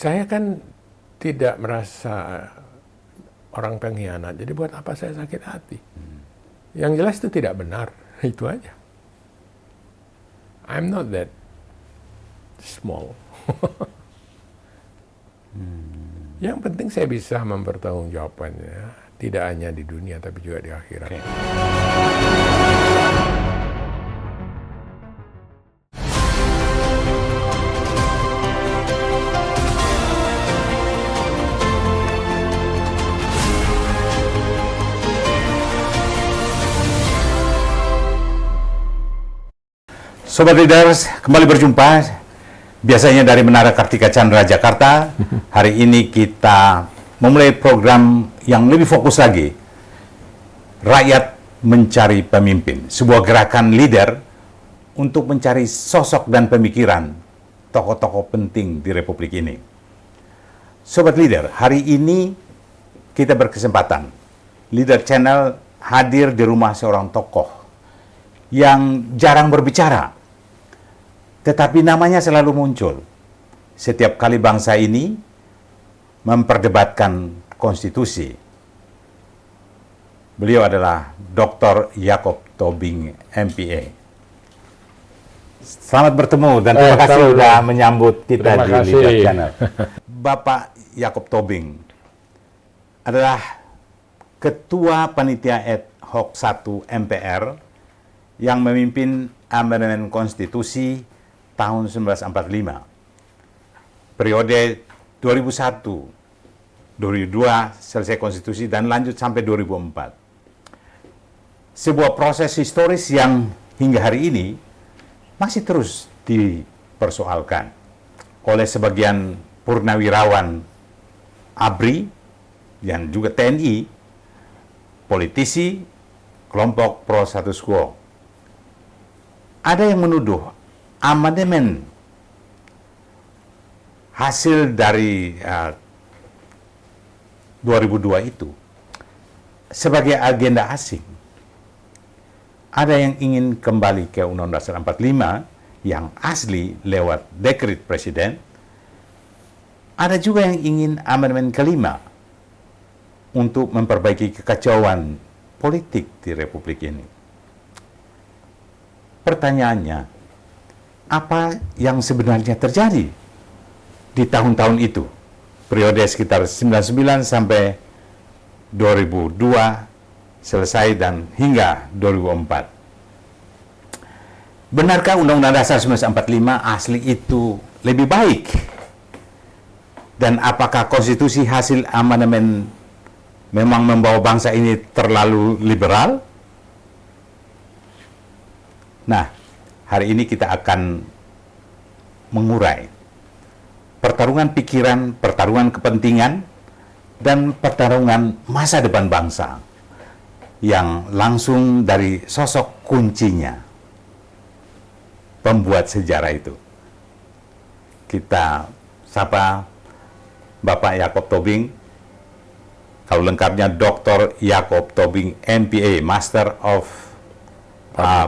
Saya kan tidak merasa orang pengkhianat, jadi buat apa saya sakit hati? Yang jelas itu tidak benar, itu aja. I'm not that small. Yang penting saya bisa mempertanggungjawabkannya, tidak hanya di dunia tapi juga di akhirat. Oke. Sobat Leaders, kembali berjumpa. Biasanya dari Menara Kartika Chandra, Jakarta. Hari ini kita memulai program yang lebih fokus lagi. Rakyat mencari pemimpin. Sebuah gerakan leader untuk mencari sosok dan pemikiran tokoh-tokoh penting di Republik ini. Sobat Leader, hari ini kita berkesempatan. Leader Channel hadir di rumah seorang tokoh yang jarang berbicara, tetapi namanya selalu muncul. Setiap kali bangsa ini memperdebatkan konstitusi. Beliau adalah Dr. Jacob Tobing, MPA. Selamat bertemu dan terima kasih sudah menyambut kita di Leader Channel. Bapak Jacob Tobing adalah Ketua Panitia Ad Hoc 1 MPR yang memimpin amandemen konstitusi tahun 1945. Periode 2001, 2002 selesai konstitusi dan lanjut sampai 2004. Sebuah proses historis yang hingga hari ini masih terus dipersoalkan oleh sebagian purnawirawan ABRI dan juga TNI, politisi, kelompok pro status quo. Ada yang menuduh amandemen hasil dari 2002 itu sebagai agenda asing. Ada yang ingin kembali ke Undang-Undang Dasar 45 yang asli lewat dekret presiden. Ada juga yang ingin amandemen kelima untuk memperbaiki kekacauan politik di Republik ini. Pertanyaannya, apa yang sebenarnya terjadi di tahun-tahun itu? Periode sekitar 99 sampai 2002 selesai dan hingga 2004. Benarkah Undang-Undang Dasar 1945 asli itu lebih baik? Dan apakah konstitusi hasil amandemen memang membawa bangsa ini terlalu liberal? Nah, hari ini kita akan mengurai pertarungan pikiran, pertarungan kepentingan, dan pertarungan masa depan bangsa yang langsung dari sosok kuncinya, pembuat sejarah itu. Kita sapa Bapak Jacob Tobing, kalau lengkapnya Dr. Jacob Tobing, MPA, Master of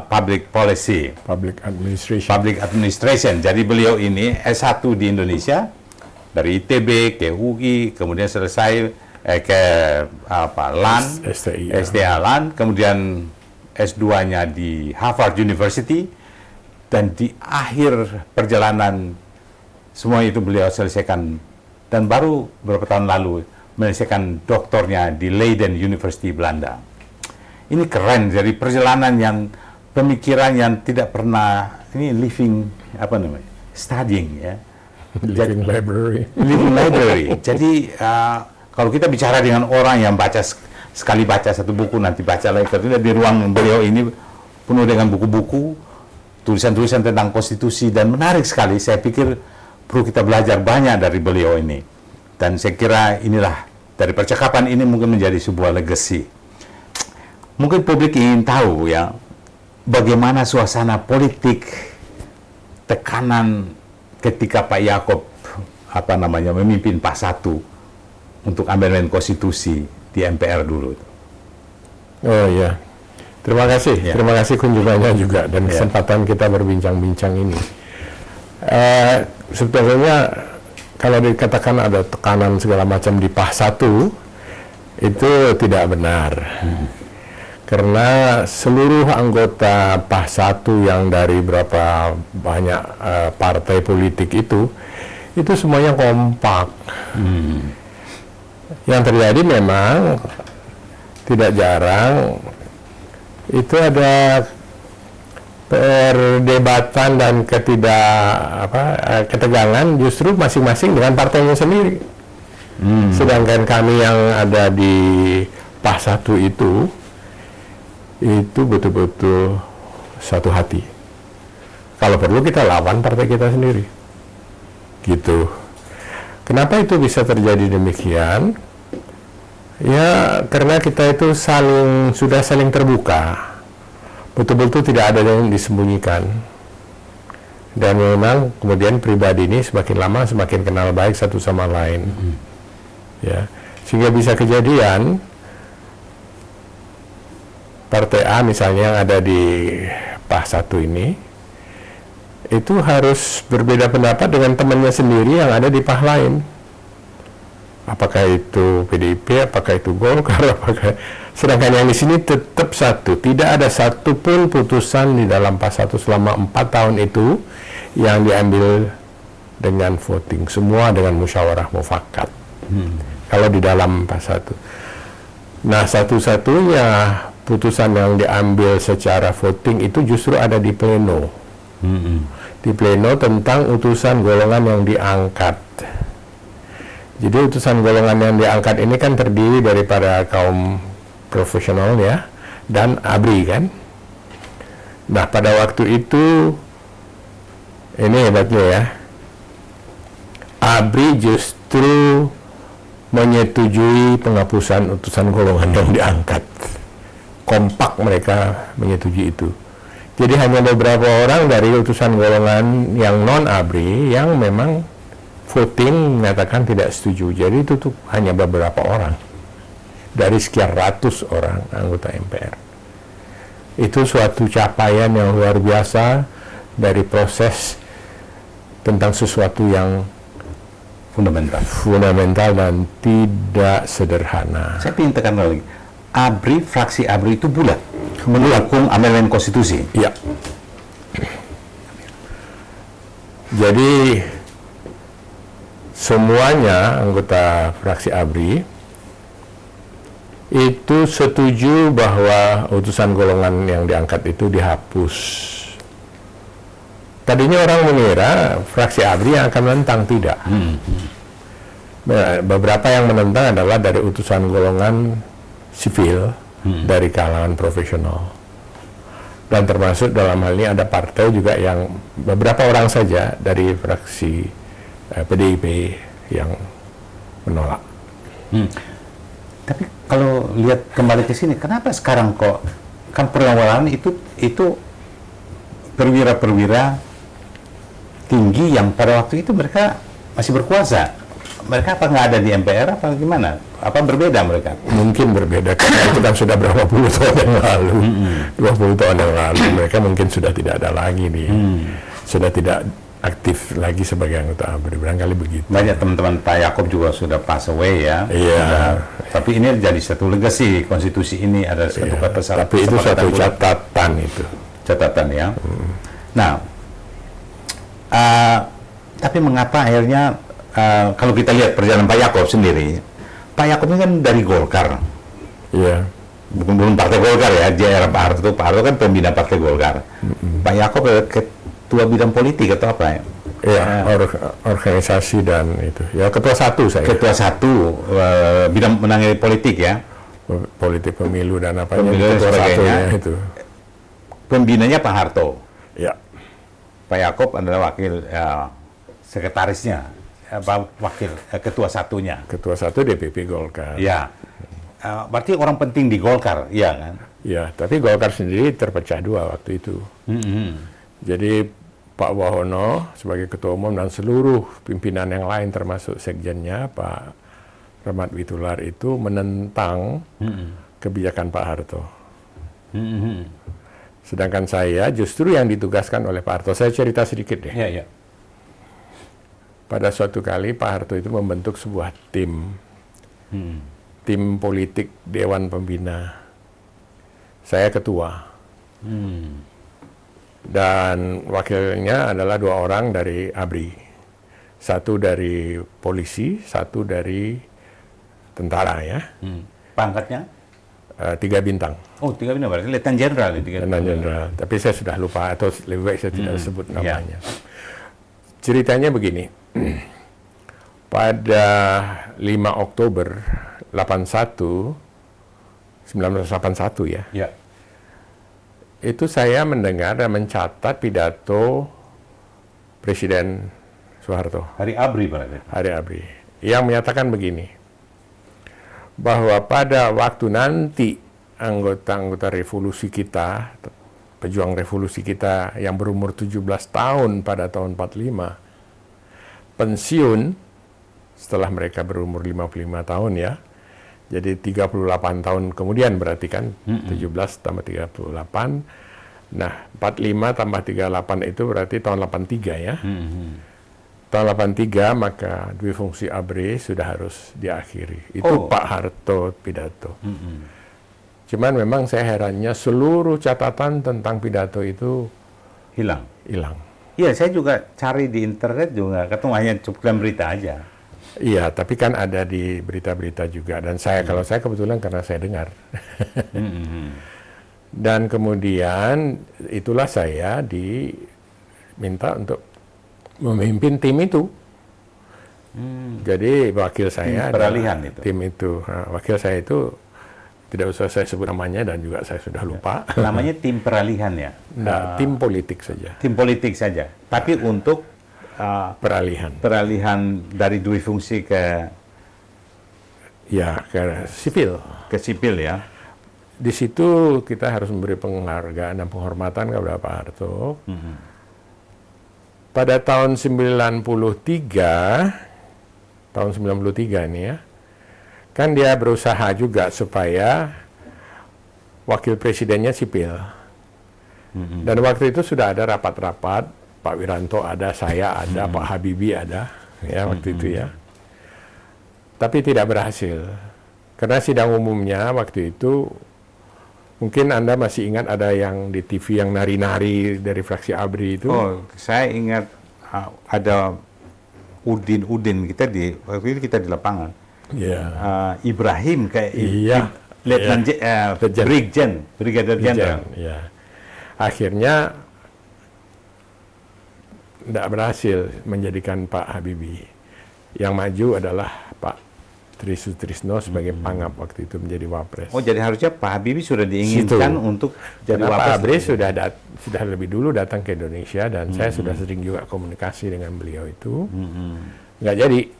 Public Policy, Public Administration. Public Administration. Jadi beliau ini S1 di Indonesia dari ITB ke UI, kemudian selesai ke LAN, STA LAN, kemudian S2-nya di Harvard University, dan di akhir perjalanan semua itu beliau selesaikan, dan baru beberapa tahun lalu menyelesaikan doktornya di Leiden University Belanda. Ini keren, dari perjalanan yang pemikiran yang tidak pernah, ini living, studying ya. Living library. Living library. Jadi kalau kita bicara dengan orang yang sekali baca satu buku, nanti baca lagi, ketika di ruang beliau ini penuh dengan buku-buku, tulisan-tulisan tentang konstitusi, dan menarik sekali. Saya pikir perlu kita belajar banyak dari beliau ini. Dan saya kira inilah, dari percakapan ini mungkin menjadi sebuah legacy. Mungkin publik ingin tahu ya, bagaimana suasana politik, tekanan ketika Pak Jacob memimpin PAS 1 untuk amandemen konstitusi di MPR dulu. Oh iya, terima kasih. Ya. Terima kasih kunjungannya juga dan kesempatan kita berbincang-bincang ini. Sebetulnya kalau dikatakan ada tekanan segala macam di PAH 1, itu tidak benar. Karena seluruh anggota PAH 1 yang dari berapa banyak partai politik itu semuanya kompak. Yang terjadi memang tidak jarang itu ada perdebatan dan ketegangan justru masing-masing dengan partainya sendiri. Sedangkan kami yang ada di PAH 1 itu betul-betul satu hati. Kalau perlu kita lawan partai kita sendiri. Gitu. Kenapa itu bisa terjadi demikian? Ya, karena kita itu sudah saling terbuka. Betul-betul tidak ada yang disembunyikan. Dan memang kemudian pribadi ini semakin lama semakin kenal baik satu sama lain. Ya, sehingga bisa kejadian Partai A misalnya yang ada di PAH 1 ini itu harus berbeda pendapat dengan temannya sendiri yang ada di PAH lain. Apakah itu PDIP, apakah itu Golkar, sedangkan yang di sini tetap satu. Tidak ada satupun putusan di dalam PAH 1 selama 4 tahun itu yang diambil dengan voting, semua dengan musyawarah mufakat. Kalau di dalam PAH 1. Nah, satu-satunya putusan yang diambil secara voting itu justru ada di pleno. Di pleno tentang utusan golongan yang diangkat. Jadi utusan golongan yang diangkat ini kan terdiri daripada kaum profesional ya, dan ABRI kan. Nah, pada waktu itu, ini hebatnya ya, ABRI justru menyetujui penghapusan utusan golongan yang diangkat. Kompak mereka menyetujui itu. Jadi hanya beberapa orang dari utusan golongan yang non-ABRI yang memang voting menyatakan tidak setuju. Jadi itu tuh hanya beberapa orang dari sekian ratus orang anggota MPR. Itu suatu capaian yang luar biasa dari proses tentang sesuatu yang fundamental dan tidak sederhana. Saya ingin tekan lagi, ABRI, fraksi ABRI itu bulat mendukung amandemen konstitusi. Iya. Jadi semuanya anggota fraksi ABRI itu setuju bahwa utusan golongan yang diangkat itu dihapus. Tadinya orang mengira fraksi ABRI yang akan menentang, tidak. Nah, beberapa yang menentang adalah dari utusan golongan sipil, dari kalangan profesional. Dan termasuk dalam hal ini ada partai juga yang beberapa orang saja dari fraksi PDIP yang menolak. Tapi kalau lihat kembali ke sini, kenapa sekarang kok kan perlawanan itu perwira-perwira tinggi yang pada waktu itu mereka masih berkuasa. Mereka apa nggak ada di MPR apa gimana? Apa berbeda mereka? Mungkin berbeda karena itu kan sudah berapa puluh tahun yang lalu. 20 tahun yang lalu mereka mungkin sudah tidak ada lagi nih. Sudah tidak aktif lagi sebagai anggota ABRI, barangkali begitu. Banyak teman-teman Pak Yaakob juga sudah pass away ya. Iya. Tapi ini jadi satu legacy konstitusi ini, ada satu kata. Tapi itu satu catatan itu. Catatan ya. Nah, tapi mengapa akhirnya kalau kita lihat perjalanan Pak Yaakob sendiri, Pak Yaakob ini kan dari Golkar. Iya. Belum partai Golkar ya, di era Pak Harto. Pak Harto kan pembina partai Golkar. Pak Yaakob ketua bidang politik atau apa ya? Iya, organisasi dan itu. Ya, ketua 1 saya. Ketua 1 bidang menangani politik ya. Politik pemilu dan apa Pemilu dan sebagainya. Itu. Pembinanya Pak Harto. Ya. Pak Yaakob adalah wakil sekretarisnya, wakil ketua 1-nya. Ketua 1 DPP Golkar. Ya. Berarti orang penting di Golkar, iya kan? Ya, tapi Golkar sendiri terpecah dua waktu itu. Jadi Pak Wahono sebagai ketua umum dan seluruh pimpinan yang lain termasuk sekjennya Pak Rahmat Witoelar itu menentang kebijakan Pak Harto. Sedangkan saya justru yang ditugaskan oleh Pak Harto. Saya cerita sedikit deh. Iya, iya. pada suatu kali Pak Harto itu membentuk sebuah tim politik Dewan Pembina. Saya ketua. Dan wakilnya adalah 2 orang dari ABRI. 1 dari polisi, 1 dari tentara ya. Pangkatnya? 3 bintang. Oh, 3 bintang, berarti Letnan Jenderal. Letnan Jenderal. Tapi saya sudah lupa, atau lebih baik saya tidak sebut namanya. Ceritanya begini. Pada 5 Oktober 1981 ya. Ya. Itu saya mendengar dan mencatat pidato Presiden Soeharto. Hari ABRI berarti. Hari ABRI. Yang menyatakan begini, bahwa pada waktu nanti anggota-anggota revolusi kita, pejuang revolusi kita yang berumur 17 tahun pada tahun 45, pensiun setelah mereka berumur 55 tahun ya, jadi 38 tahun kemudian berarti kan, 17 tambah 38, nah 45 tambah 38 itu berarti tahun 83 ya. Tahun 83 maka duifungsi ABRI sudah harus diakhiri. Itu Pak Harto pidato. Cuman memang saya herannya seluruh catatan tentang pidato itu Hilang. Iya, saya juga cari di internet juga, ketemu hanya cuplikan berita aja. Iya, tapi kan ada di berita-berita juga. Dan kalau saya kebetulan karena saya dengar. Dan kemudian itulah saya diminta untuk memimpin tim itu. Jadi wakil saya peralihan itu. Tim itu. Nah, wakil saya itu tidak usah saya sebut namanya dan juga saya sudah lupa. Namanya tim peralihan ya? Nah, tim politik saja. Tim politik saja. Tapi untuk peralihan dari duifungsi ke sipil. Ke sipil ya. Di situ kita harus memberi penghargaan dan penghormatan kepada Pak Harto. Pada tahun 93 ini ya, kan dia berusaha juga supaya wakil presidennya sipil. Dan waktu itu sudah ada rapat-rapat, Pak Wiranto ada, saya ada, Pak Habibie ada, ya waktu itu ya. Tapi tidak berhasil. Karena sidang umumnya waktu itu, mungkin Anda masih ingat ada yang di TV yang nari-nari dari fraksi ABRI itu. Oh, saya ingat ada Udin kita waktu itu kita di lapangan. Ibrahim kayak Letnan Brigadir Jenderal. Akhirnya tidak berhasil menjadikan Pak Habibie. Yang maju adalah Pak Tri Sutrisno sebagai pangap waktu itu menjadi wapres. Oh, jadi harusnya Pak Habibie sudah diinginkan untuk jadi wapres. Pak Habibie sudah lebih dulu datang ke Indonesia dan saya sudah sering juga komunikasi dengan beliau itu. Nggak jadi.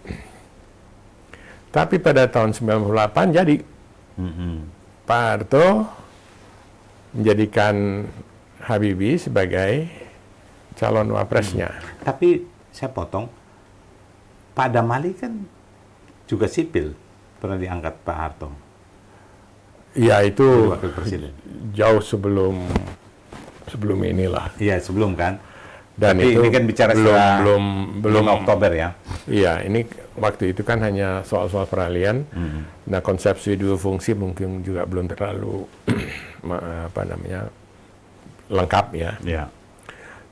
Tapi pada tahun 98 jadi. Pak Harto menjadikan Habibie sebagai calon wapresnya. Tapi saya potong, Pak Damali kan juga sipil, pernah diangkat Pak Harto. Iya, itu wakil presiden. Jauh sebelum inilah. Iya, sebelum kan. Dan tapi itu ini kan bicara belum Oktober ya. Iya, ini waktu itu kan hanya soal-soal peralihan. Nah, konsepsi dua fungsi mungkin juga belum terlalu lengkap ya. Iya.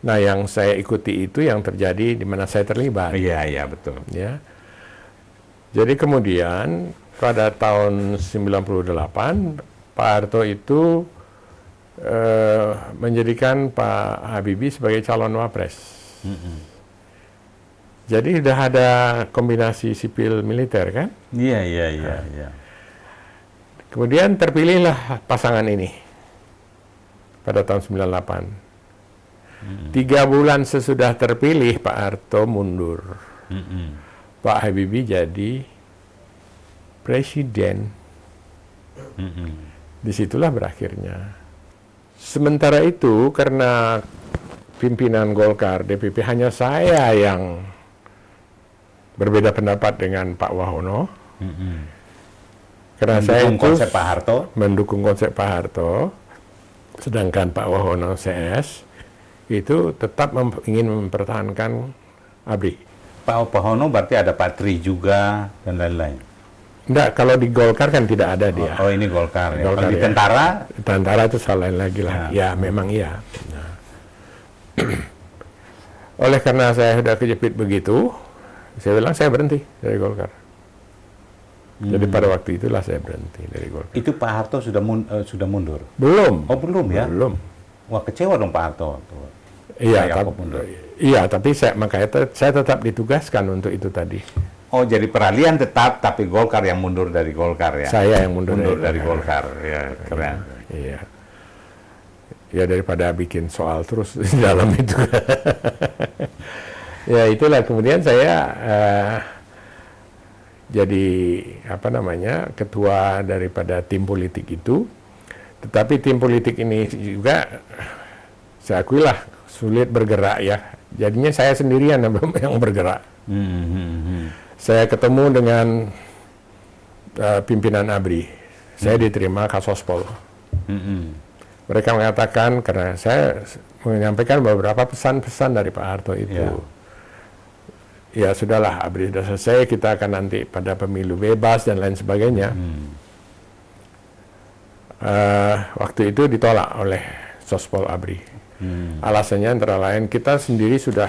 Nah, yang saya ikuti itu yang terjadi di mana saya terlibat. Iya, betul. Ya. Jadi kemudian pada tahun 98 Pak Harto itu menjadikan Pak Habibie sebagai calon wapres. Jadi sudah ada kombinasi sipil militer kan? Iya. Kemudian terpilihlah pasangan ini pada tahun 98. 3 bulan sesudah terpilih Pak Harto mundur. Pak Habibie jadi presiden. Disitulah berakhirnya. Sementara itu karena pimpinan Golkar DPP hanya saya yang berbeda pendapat dengan Pak Wahono. Karena saya itu konsep Pak Harto, mendukung konsep Pak Harto, sedangkan Pak Wahono CS itu tetap ingin mempertahankan ABRI. Pak Pahono berarti ada Pak Tri juga dan lain-lain. Enggak, kalau di Golkar kan tidak ada dia. Oh, ini Golkar ya. Golkar, Kalau di ya. tentara, Tentara itu hal lain lagi lah. Ya, memang iya. Nah. Oleh karena saya sudah kejepit begitu, saya bilang saya berhenti dari Golkar. Jadi pada waktu itulah saya berhenti dari Golkar. itu Pak Harto sudah mundur. Belum. Oh, belum ya? Belum. Wah, kecewa dong Pak Harto. Tuh. Iya, Pak Yaakob mundur. tapi makanya saya tetap ditugaskan untuk itu tadi. Oh, jadi peralihan tetap, tapi Golkar yang mundur dari Golkar ya? Saya yang mundur dari Golkar. Ya, keren. Iya. Ya daripada bikin soal terus di dalam itu. Ya itulah kemudian saya jadi ketua daripada tim politik itu. Tetapi tim politik ini juga saya akuilah sulit bergerak ya. Jadinya saya sendirian yang bergerak. Saya ketemu dengan pimpinan ABRI. Saya diterima Kasospol. Mereka mengatakan, karena saya menyampaikan beberapa pesan-pesan dari Pak Harto itu. Ya sudahlah, ABRI sudah selesai, kita akan nanti pada pemilu bebas dan lain sebagainya. Waktu itu ditolak oleh Sospol ABRI. Alasannya antara lain, kita sendiri sudah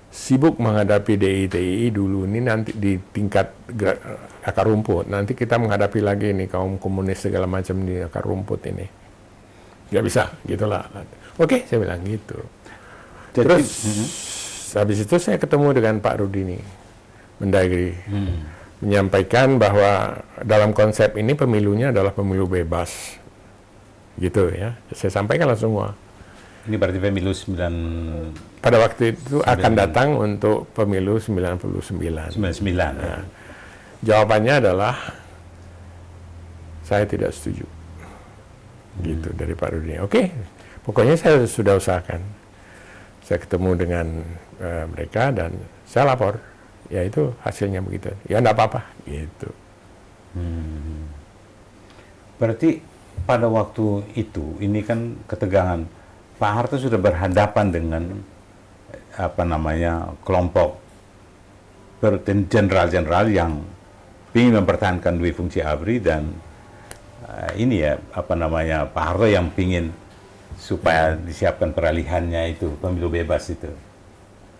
sibuk menghadapi DITI dulu, ini nanti di tingkat akar rumput. Nanti kita menghadapi lagi nih kaum komunis segala macam di akar rumput ini. Nggak bisa, gitulah. Oke, saya bilang gitu. Jadi, terus habis itu saya ketemu dengan Pak Rudini Mendagri, menyampaikan bahwa dalam konsep ini pemilunya adalah pemilu bebas, gitu ya. Saya sampaikan langsung semua. ini berarti pemilu Pada waktu itu akan datang untuk pemilu 99. 99. Nah, jawabannya adalah saya tidak setuju. Gitu dari Pak Rudini. Oke, pokoknya saya sudah usahakan. Saya ketemu dengan mereka dan saya lapor. Ya itu hasilnya begitu. Ya enggak apa-apa. Gitu. Berarti pada waktu itu, ini kan ketegangan. Pak Harto sudah berhadapan dengan kelompok jenderal-jenderal yang ingin mempertahankan dua fungsi ABRI dan Pak Harto yang ingin supaya disiapkan peralihannya itu pemilu bebas itu.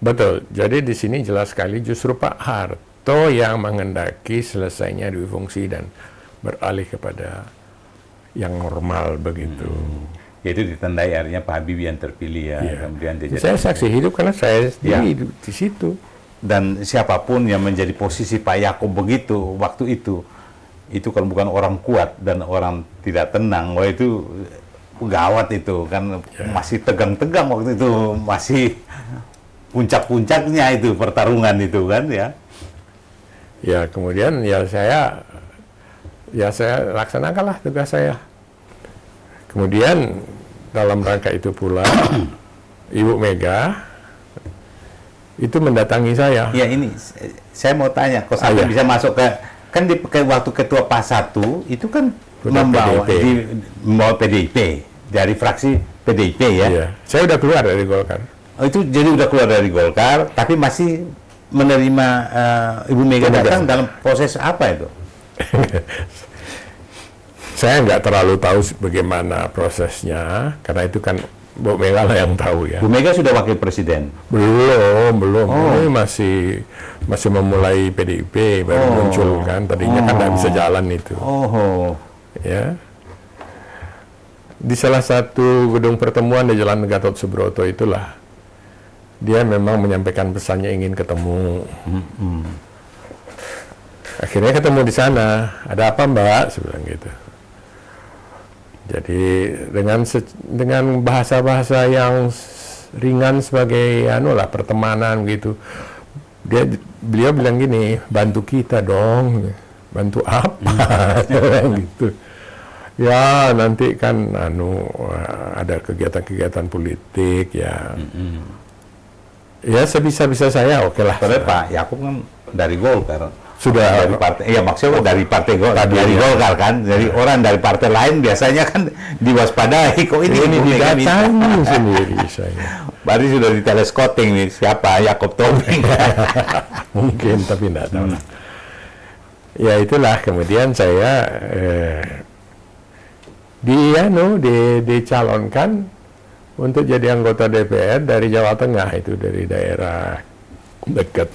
Betul. Jadi di sini jelas sekali justru Pak Harto yang menghendaki selesainya dua fungsi dan beralih kepada yang normal begitu. Yaitu ditandai akhirnya Pak Habibie yang terpilih ya. Kemudian dia saya saksi hidup karena saya sendiri di situ. Dan siapapun yang menjadi posisi Pak Yaakob begitu waktu itu kalau bukan orang kuat dan orang tidak tenang, wah itu gawat itu kan. Masih tegang-tegang waktu itu, masih puncak-puncaknya itu pertarungan itu kan ya. Ya kemudian saya laksanakanlah tugas saya. Kemudian dalam rangka itu pula Ibu Mega itu mendatangi saya. Ya ini saya mau tanya, kok sampai bisa masuk ke waktu ketua PAS 1 itu kan membawa PDIP dari fraksi PDIP ya. Iya. Saya udah keluar dari Golkar. Oh, itu jadi udah keluar dari Golkar, tapi masih menerima Ibu Mega datang dalam proses apa itu? Saya nggak terlalu tahu bagaimana prosesnya, karena itu kan Bu Mega lah yang tahu ya. Bu Mega sudah wakil presiden? Belum. Ini masih memulai PDIP, baru muncul kan. Tadinya kan nggak bisa jalan itu. Ya. Di salah satu gedung pertemuan di Jalan Gatot Subroto itulah, dia memang menyampaikan pesannya ingin ketemu. Akhirnya ketemu di sana. Ada apa Mbak? Saya bilang gitu. Jadi dengan bahasa-bahasa yang ringan sebagai pertemanan gitu. Beliau bilang gini, bantu kita dong. Bantu apa? Gitu. Ya nanti kan ada kegiatan-kegiatan politik ya. Ya sebisa-bisa saya oke lah. Tapi Pak Yaakob kan dari Golkar. Sudah dari partai, ya maksudnya dari partai Tadi, dari ya. Golkar kan, dari orang dari partai lain biasanya kan diwaspadai, kok ini ini Ibu Mega minta. didatangi sendiri saya. Baru sudah di teleskoping nih, siapa Yakob Tobing. Mungkin, tapi tidak tahu lah. Ya itulah, kemudian saya dicalonkan untuk jadi anggota DPR dari Jawa Tengah, itu dari daerah dekat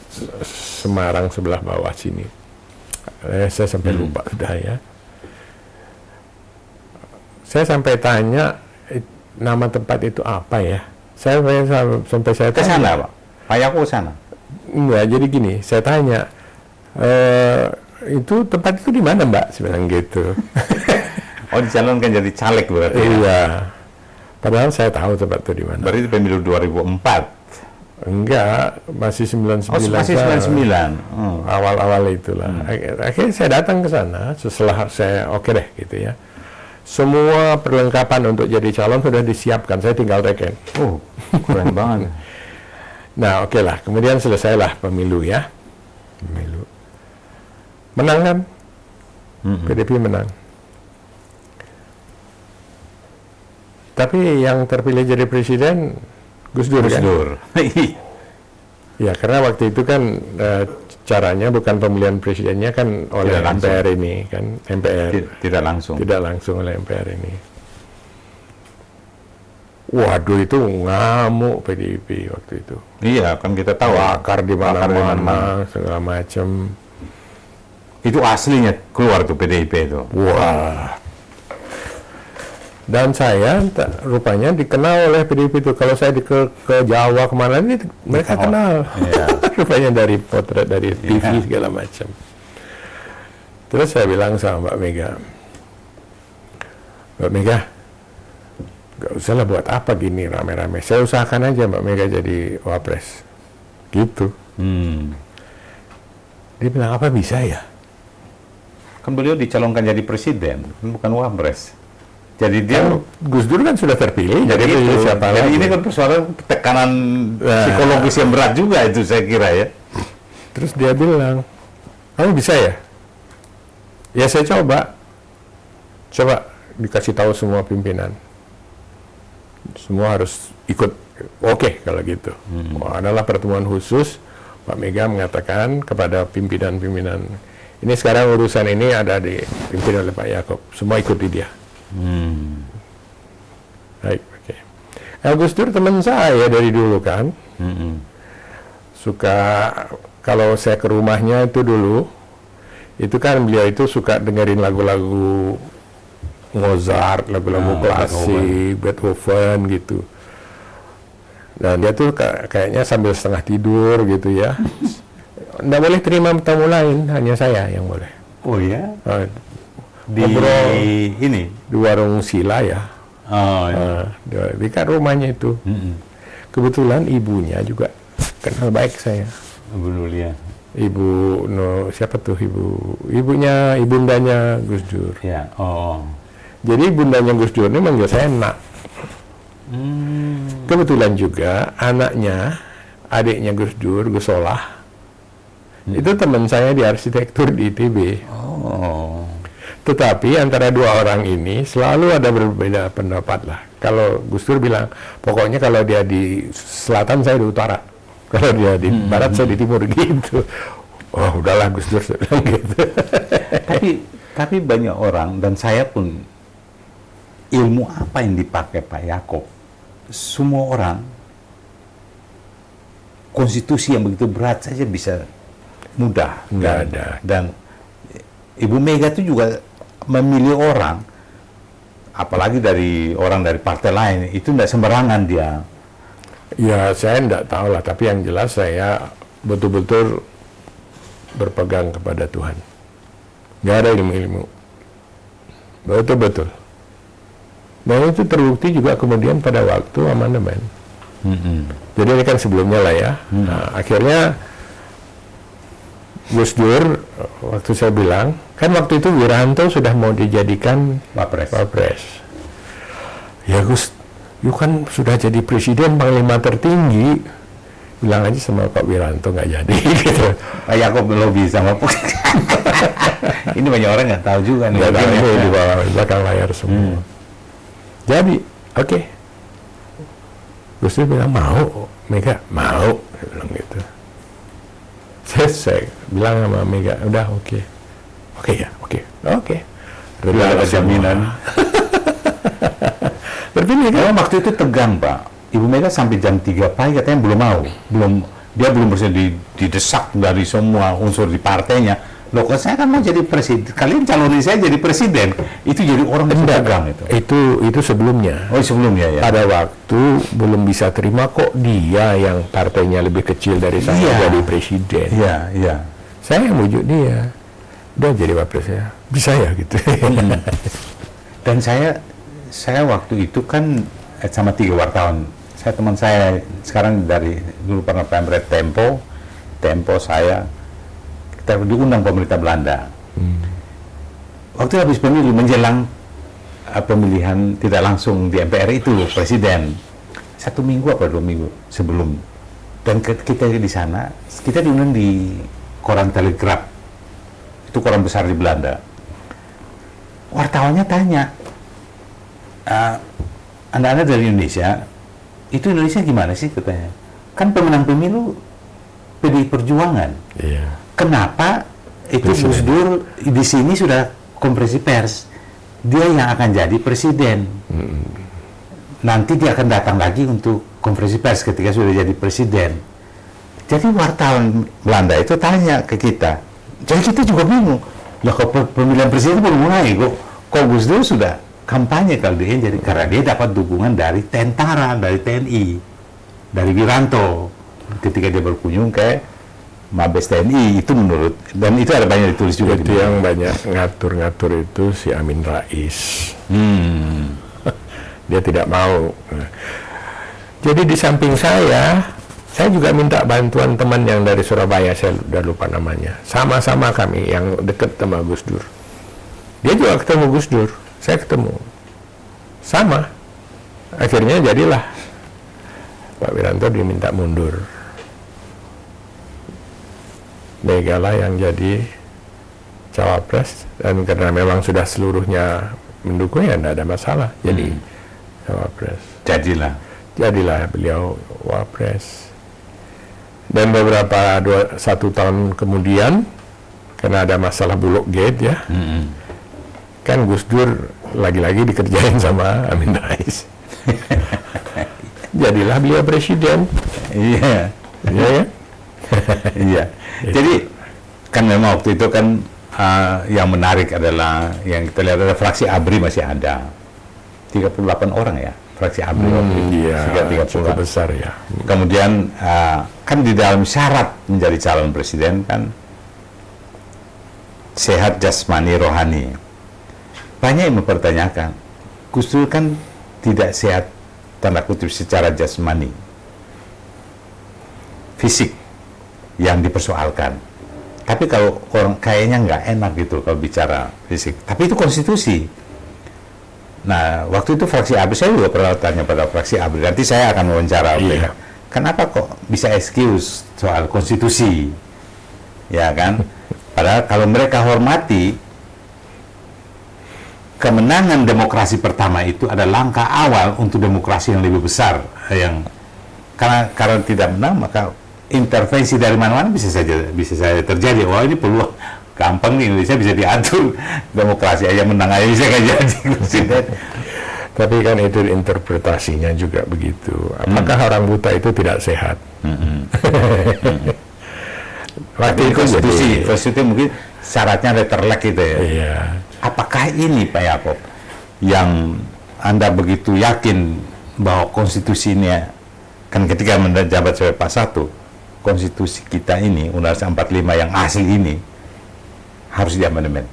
Semarang sebelah bawah sini. Saya sampai lupa sudah ya. Saya sampai tanya nama tempat itu apa ya. Sampai saya Ke sana, Pak? Pak Yakob ke sana? Enggak, jadi gini, saya tanya, itu tempat itu di mana, Mbak? Saya bilang gitu. Oh, dicalonkan jadi caleg berarti ya? Iya. Padahal saya tahu tempat itu di mana. Berarti itu pemilu 2004? Enggak, masih 99. Oh, masih 99? Awal-awal itulah. Akhirnya saya datang ke sana, setelah saya oke deh gitu ya. Semua perlengkapan untuk jadi calon sudah disiapkan, saya tinggal teken. Oh, keren banget. Nah, oke lah. Kemudian selesailah pemilu ya. Pemilu. Menang kan? PDIP menang. Tapi yang terpilih jadi presiden Gus Dur kan? Ya, karena waktu itu kan caranya bukan pemilihan presidennya kan oleh MPR ini kan, MPR. Tidak langsung. Tidak langsung oleh MPR ini. Waduh, itu ngamuk PDIP waktu itu. Iya, kan kita tahu. Akar di mana-mana, segala macam. Itu aslinya keluar tuh PDIP itu. Wah. Dan saya rupanya dikenal oleh PDIP itu. Kalau saya ke Jawa kemana ini mereka kenal. Iya. Rupanya dari potret, dari TV segala macam. Terus saya bilang sama Mbak Mega, gak usah lah buat apa gini rame-rame. Saya usahakan aja Mbak Mega jadi wapres. Gitu. Dia bilang, apa bisa ya? Kan beliau dicalonkan jadi presiden, bukan wapres. Jadi dia Gus Dur kan sudah terpilih, jadi itu. siapa Jadi lagi? ini kan persoalan tekanan psikologis yang berat juga itu saya kira ya. Terus dia bilang, kamu bisa ya? Ya saya coba dikasih tahu semua pimpinan, semua harus ikut. Oke, kalau gitu. Adalah pertemuan khusus. Pak Mega mengatakan kepada pimpinan-pimpinan, ini sekarang urusan ini ada dipimpin oleh Pak Yakob, semua ikuti dia. Baik, oke. Gus Dur teman saya dari dulu kan, suka kalau saya ke rumahnya itu dulu, itu kan beliau itu suka dengerin lagu-lagu Mozart, lagu-lagu klasik, Beethoven gitu. Dan dia tuh kayaknya sambil setengah tidur gitu ya. Nggak boleh terima tamu lain, hanya saya yang boleh. Oh ya? Di ini? Di warung Sila ya. Oh, ya. Di kan rumahnya itu. Kebetulan ibunya juga kenal baik saya. Bu Nulia. Ibu siapa tuh ibundanya Gus Dur. Ya. Oh. Jadi ibundanya Gus Dur ini manggil saya Nak. Kebetulan juga anaknya, adiknya Gus Dur, Gus Solah, itu teman saya di arsitektur di ITB. Oh. Tetapi antara dua orang ini selalu ada berbeda pendapat lah. Kalau Gus Dur bilang, pokoknya kalau dia di selatan saya di utara, kalau dia di barat saya di timur gitu. Oh udahlah Gus Dur bilang gitu. Tapi banyak orang dan saya pun, ilmu apa yang dipakai Pak Yakob? Semua orang konstitusi yang begitu berat saja bisa mudah. Nggak ada. Dan Ibu Mega itu juga memilih orang, apalagi dari orang dari partai lain, itu tidak sembarangan dia. Ya saya tidak tahu lah, tapi yang jelas saya betul-betul berpegang kepada Tuhan. Nggak ada ilmu-ilmu. Betul-betul. Dan itu terbukti juga kemudian pada waktu amandemen. Jadi ini kan sebelumnya lah ya. Nah, akhirnya Gus Dur, waktu saya bilang, kan waktu itu Wiranto sudah mau dijadikan Wapres. Ya Gus, you kan sudah jadi presiden panglima tertinggi, bilang aja sama Pak Wiranto nggak jadi gitu. Kayak aku lobby sama ini banyak orang nggak tahu juga nih. Nggak tahu, ini di bawah belakang layar semua. Jadi oke. Gus Dur bilang mau, Mega mau, dia bilang gitu. Saya bilang sama Mega, udah oke ya, oke. Udah ada jaminan. Berpilih kan? Memang waktu itu tegang, Pak. Ibu Mega sampai jam 3 pagi katanya belum mau. Dia belum bisa didesak dari semua unsur di partainya. Loh, kok saya kan mau jadi presiden. Kalian calonin saya jadi presiden. Itu jadi orang tegang itu. Itu sebelumnya. Oh, sebelumnya ya. Pada waktu belum bisa terima kok dia yang partainya lebih kecil dari saya jadi presiden. Iya. Saya yang bujuk dia. Udah jadi wapres ya. Bisa ya gitu. Dan saya waktu itu kan sama 3 wartawan. Teman saya sekarang dari dulu pernah pemret Tempo saya kita diundang pemerintah Belanda. Waktu habis pemilu menjelang pemilihan tidak langsung di MPR itu presiden 1 minggu apa 2 minggu sebelum, dan kita di sana kita diundang di koran Telegraf, itu koran besar di Belanda. Wartawannya tanya, Anda dari Indonesia, itu Indonesia gimana sih katanya? Kan pemenang pemilu PDI Perjuangan. Iya. Kenapa itu Gus Dur di sini sudah konferensi pers? Dia yang akan jadi presiden. Nanti dia akan datang lagi untuk konferensi pers ketika sudah jadi presiden. Jadi wartawan Belanda itu tanya ke kita. Jadi kita juga bingung. Ya kok pemilihan presiden belum mulai kok Gus Dur sudah kampanye kalau dia jadi, karena dia dapat dukungan dari tentara, dari TNI, dari Wiranto ketika dia berkunjung ke Mabes TNI. Itu menurut, dan itu ada banyak ditulis juga. Itu yang banyak ngatur-ngatur itu si Amin Rais. Dia tidak mau. Jadi di samping saya juga minta bantuan teman yang dari Surabaya, saya udah lupa namanya. Sama-sama kami yang dekat sama Gus Dur. Dia juga ketemu Gus Dur. Saya ketemu, sama, akhirnya jadilah Pak Wiranto diminta mundur, Mega lah yang jadi cawapres, dan karena memang sudah seluruhnya mendukung ya tidak ada masalah, jadi cawapres. Jadilah beliau wapres. Dan beberapa 1 tahun kemudian, karena ada masalah Bulog Gate ya. Kan Gus Dur lagi-lagi dikerjain sama Amin Rais. Jadilah beliau presiden. Iya. Iya ya? Iya. Jadi kan memang waktu itu kan yang menarik adalah yang kita lihat ada fraksi ABRI masih ada. 38 orang ya, fraksi ABRI waktu itu. Iya, cukup besar ya. Kemudian kan di dalam syarat menjadi calon presiden kan sehat jasmani rohani. Banyak yang mempertanyakan, Gus Dur kan tidak sehat tanda kutip secara jasmani, fisik yang dipersoalkan. Tapi kalau orang kayaknya nggak enak gitu kalau bicara fisik. Tapi itu konstitusi. Nah, waktu itu fraksi ABRI, saya juga pernah tanya pada fraksi ABRI. Nanti saya akan wawancara. Iya. Kenapa kok bisa excuse soal konstitusi? Ya kan? Padahal kalau mereka hormati kemenangan demokrasi pertama itu ada langkah awal untuk demokrasi yang lebih besar, yang karena tidak menang maka intervensi dari mana-mana bisa saja terjadi. Wah, ini peluang gampang nih, Indonesia bisa diatur, demokrasi aja menang aja bisa nggak jadi presiden. Tapi kan itu interpretasinya juga begitu. Apakah orang buta itu tidak sehat? Waktu itu konstitusi mungkin syaratnya letterlek gitu ya. Iya. Apakah ini Pak Yaakob yang Anda begitu yakin bahwa konstitusi ini, kan ketika menjabat sebagai Pak 1, konstitusi kita ini Undang-Undang 45 yang asli ini harus diamandemen?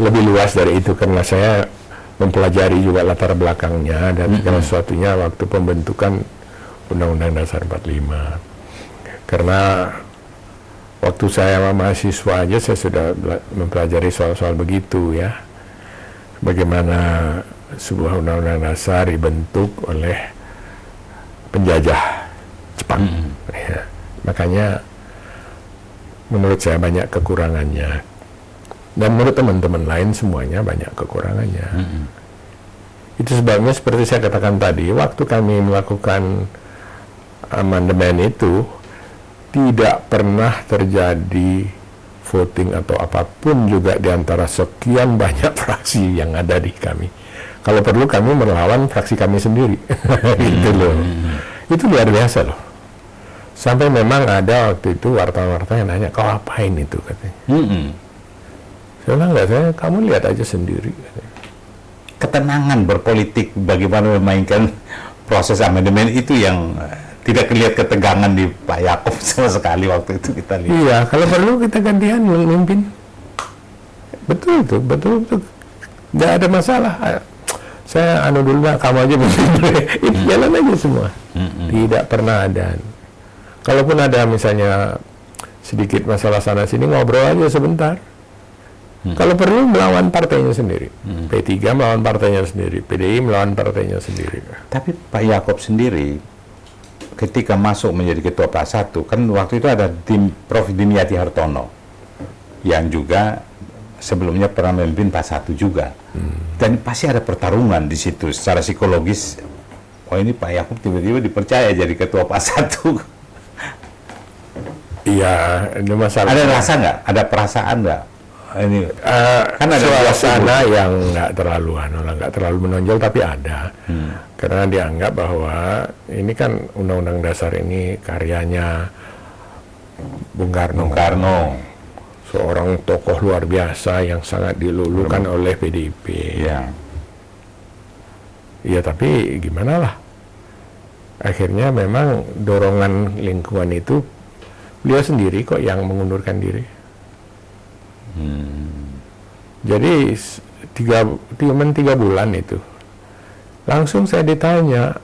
Lebih luas dari itu karena saya mempelajari juga latar belakangnya dan segala sesuatunya waktu pembentukan Undang-Undang Dasar 45. Karena waktu saya mahasiswa aja saya sudah mempelajari soal-soal begitu ya. Bagaimana sebuah undang-undang dasar dibentuk oleh penjajah Jepang. Ya. Makanya menurut saya banyak kekurangannya. Dan menurut teman-teman lain semuanya banyak kekurangannya. Itu sebabnya seperti saya katakan tadi, waktu kami melakukan amandemen itu tidak pernah terjadi voting atau apapun juga di antara sekian banyak fraksi yang ada di kami. Kalau perlu kami melawan fraksi kami sendiri. Gitu loh. Itu luar biasa loh. Sampai memang ada waktu itu wartawan-wartawan yang nanya, kau apain itu katanya. Saya bilang enggak, kamu lihat aja sendiri katanya. Ketenangan berpolitik, bagaimana memainkan proses amandemen itu yang tidak kelihatan ketegangan di Pak Yaakob sama sekali waktu itu kita lihat. Iya, kalau perlu kita gantian memimpin. Betul itu, betul. Nggak ada masalah. Saya dulu lah, kamu aja memimpin. Itu jalan aja semua. Tidak pernah ada. Kalaupun ada misalnya sedikit masalah sana sini, ngobrol aja sebentar. Kalau perlu melawan partainya sendiri. P3 melawan partainya sendiri, PDI melawan partainya sendiri. Tapi Pak Yaakob sendiri ketika masuk menjadi ketua PAS 1, kan waktu itu ada Prof. Dimyati Hartono yang juga sebelumnya pernah memimpin PAS 1 juga. Dan pasti ada pertarungan di situ secara psikologis. Oh, ini Pak Yaakob tiba-tiba dipercaya jadi ketua PAS 1. Iya, ini masalah. Ada rasa nggak? Ada perasaan nggak? Ini kan ada suasana yang nggak terlalu menonjol, tapi ada. Karena dianggap bahwa ini kan Undang-Undang Dasar ini karyanya Bung Karno. Seorang tokoh luar biasa yang sangat dilulukan oleh PDIP. Ya, tapi gimana lah. Akhirnya memang dorongan lingkungan itu beliau sendiri kok yang mengundurkan diri. Jadi 3 bulan itu langsung saya ditanya,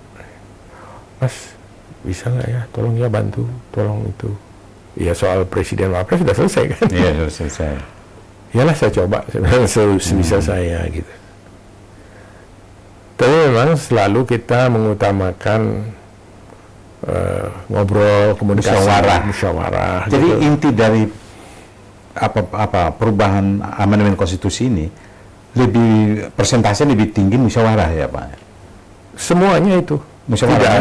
Mas bisa nggak ya, tolong ya bantu, tolong itu. Ya soal presiden wapres sudah selesai kan? Iya sudah selesai. Iyalah saya coba, sebisa saya gitu. Tapi memang selalu kita mengutamakan ngobrol, komunikasi, musyawarah. Jadi gitu. inti dari apa perubahan amandemen konstitusi ini lebih persentase lebih tinggi musyawarah ya Pak. Semuanya itu Musyawarah.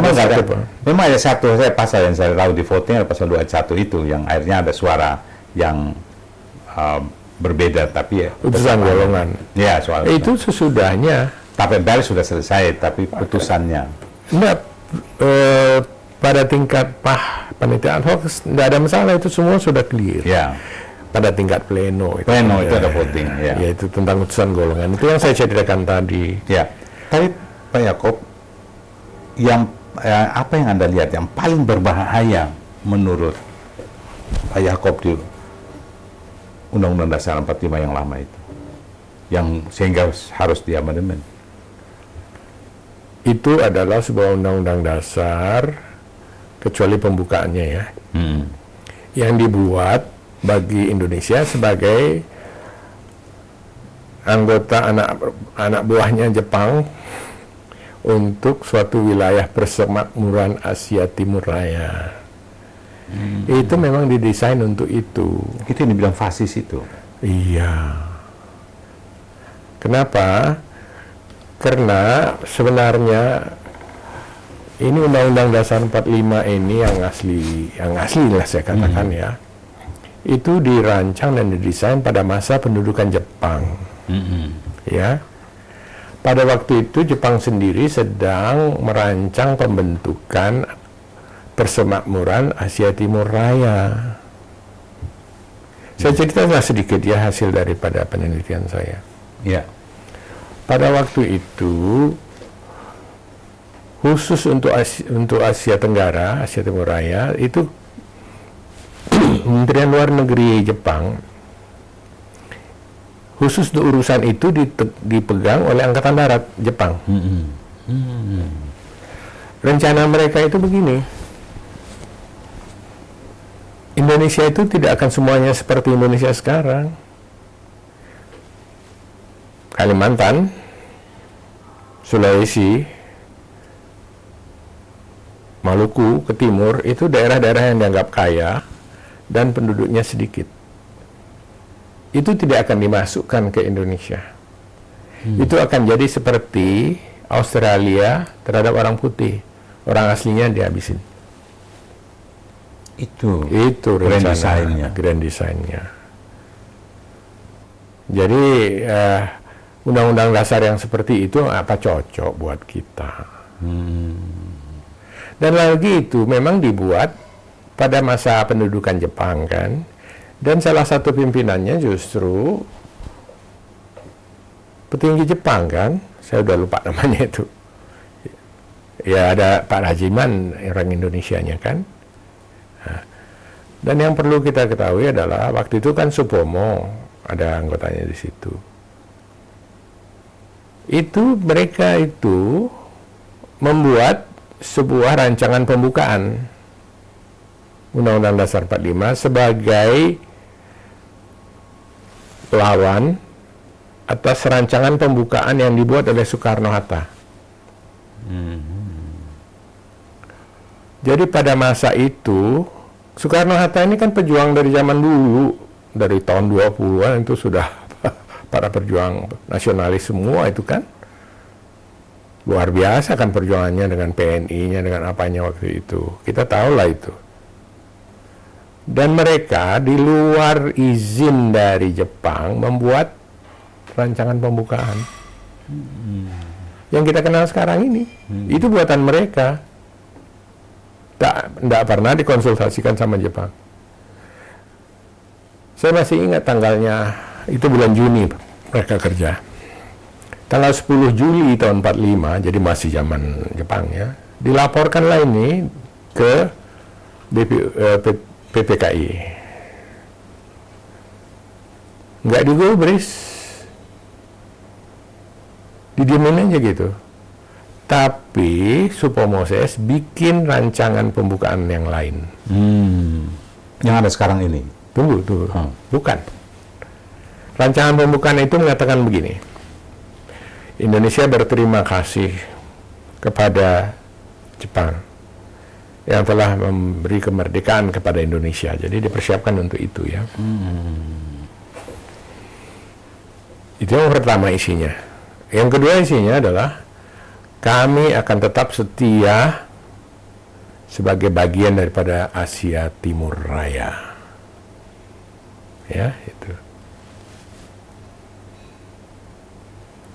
Memang ada satu pasal yang saya tahu di voting, ada pasal 21 itu yang akhirnya ada suara yang berbeda, tapi ya putusan golongan. Ya soal itu sesudahnya. Tapi MPR sudah selesai, tapi putusannya enggak, pada tingkat panitia ad hoc tidak ada masalah, itu semua sudah clear. Ya. Pada tingkat pleno itu ada voting ya. Itu tentang putusan golongan, itu yang saya ceritakan tadi. Ya. Tapi Pak Yaakob, yang apa yang Anda lihat yang paling berbahaya menurut Pak Yaakob di Undang-Undang Dasar 45 yang lama itu, yang sehingga harus diamandemen? Itu adalah sebuah undang-undang dasar, kecuali pembukaannya ya, yang dibuat bagi Indonesia sebagai anggota anak buahnya Jepang untuk suatu wilayah persemakmuran Asia Timur Raya. Itu memang didesain untuk itu. Itu yang dibilang fasis itu. Iya. Kenapa? Karena sebenarnya ini Undang-Undang Dasar 45 ini yang asli lah saya katakan ya. Itu dirancang dan didesain pada masa pendudukan Jepang. Ya. Pada waktu itu Jepang sendiri sedang merancang pembentukan persemakmuran Asia Timur Raya. Saya ceritakan sedikit ya hasil daripada penelitian saya. Ya. Pada waktu itu khusus untuk Asia Tenggara, Asia Timur Raya, itu Kementerian Luar Negeri Jepang khusus untuk urusan itu dipegang oleh Angkatan Darat Jepang. Rencana mereka itu begini, Indonesia itu tidak akan semuanya seperti Indonesia sekarang. Kalimantan, Sulawesi, Maluku ke timur itu daerah-daerah yang dianggap kaya dan penduduknya sedikit. Itu tidak akan dimasukkan ke Indonesia. Itu akan jadi seperti Australia terhadap orang putih. Orang aslinya dihabisin. Itu Grand desainnya. Grand desainnya. Jadi undang-undang dasar yang seperti itu apa cocok buat kita? Dan lagi itu memang dibuat pada masa pendudukan Jepang kan, dan salah satu pimpinannya justru petinggi Jepang kan, saya udah lupa namanya itu. Ya ada Pak Rajiman, orang Indonesianya kan. Nah, dan yang perlu kita ketahui adalah waktu itu kan Supomo ada anggotanya di situ. Itu mereka itu membuat sebuah rancangan pembukaan Undang-Undang Dasar 45 sebagai lawan atas rancangan pembukaan yang dibuat oleh Soekarno-Hatta. Jadi pada masa itu Soekarno-Hatta ini kan pejuang dari zaman dulu, dari tahun 20-an itu sudah para perjuang nasionalis semua itu kan. Luar biasa kan perjuangannya dengan PNI-nya, dengan apanya waktu itu. Kita tahu lah itu. Dan mereka di luar izin dari Jepang membuat rancangan pembukaan. Yang kita kenal sekarang ini. Itu buatan mereka. Tidak pernah dikonsultasikan sama Jepang. Saya masih ingat tanggalnya, itu bulan Juni mereka kerja. Tanggal 10 Juli tahun 45, jadi masih zaman Jepang ya, dilaporkanlah ini ke PPKI. Nggak digubris, didiemin aja gitu. Tapi Supomo Ses bikin rancangan pembukaan yang lain. Yang ada sekarang ini? Tunggu. Bukan. Rancangan pembukaan itu mengatakan begini. Indonesia berterima kasih kepada Jepang yang telah memberi kemerdekaan kepada Indonesia. Jadi dipersiapkan untuk itu ya. Itu yang pertama isinya. Yang kedua isinya adalah kami akan tetap setia sebagai bagian daripada Asia Timur Raya. Ya, itu.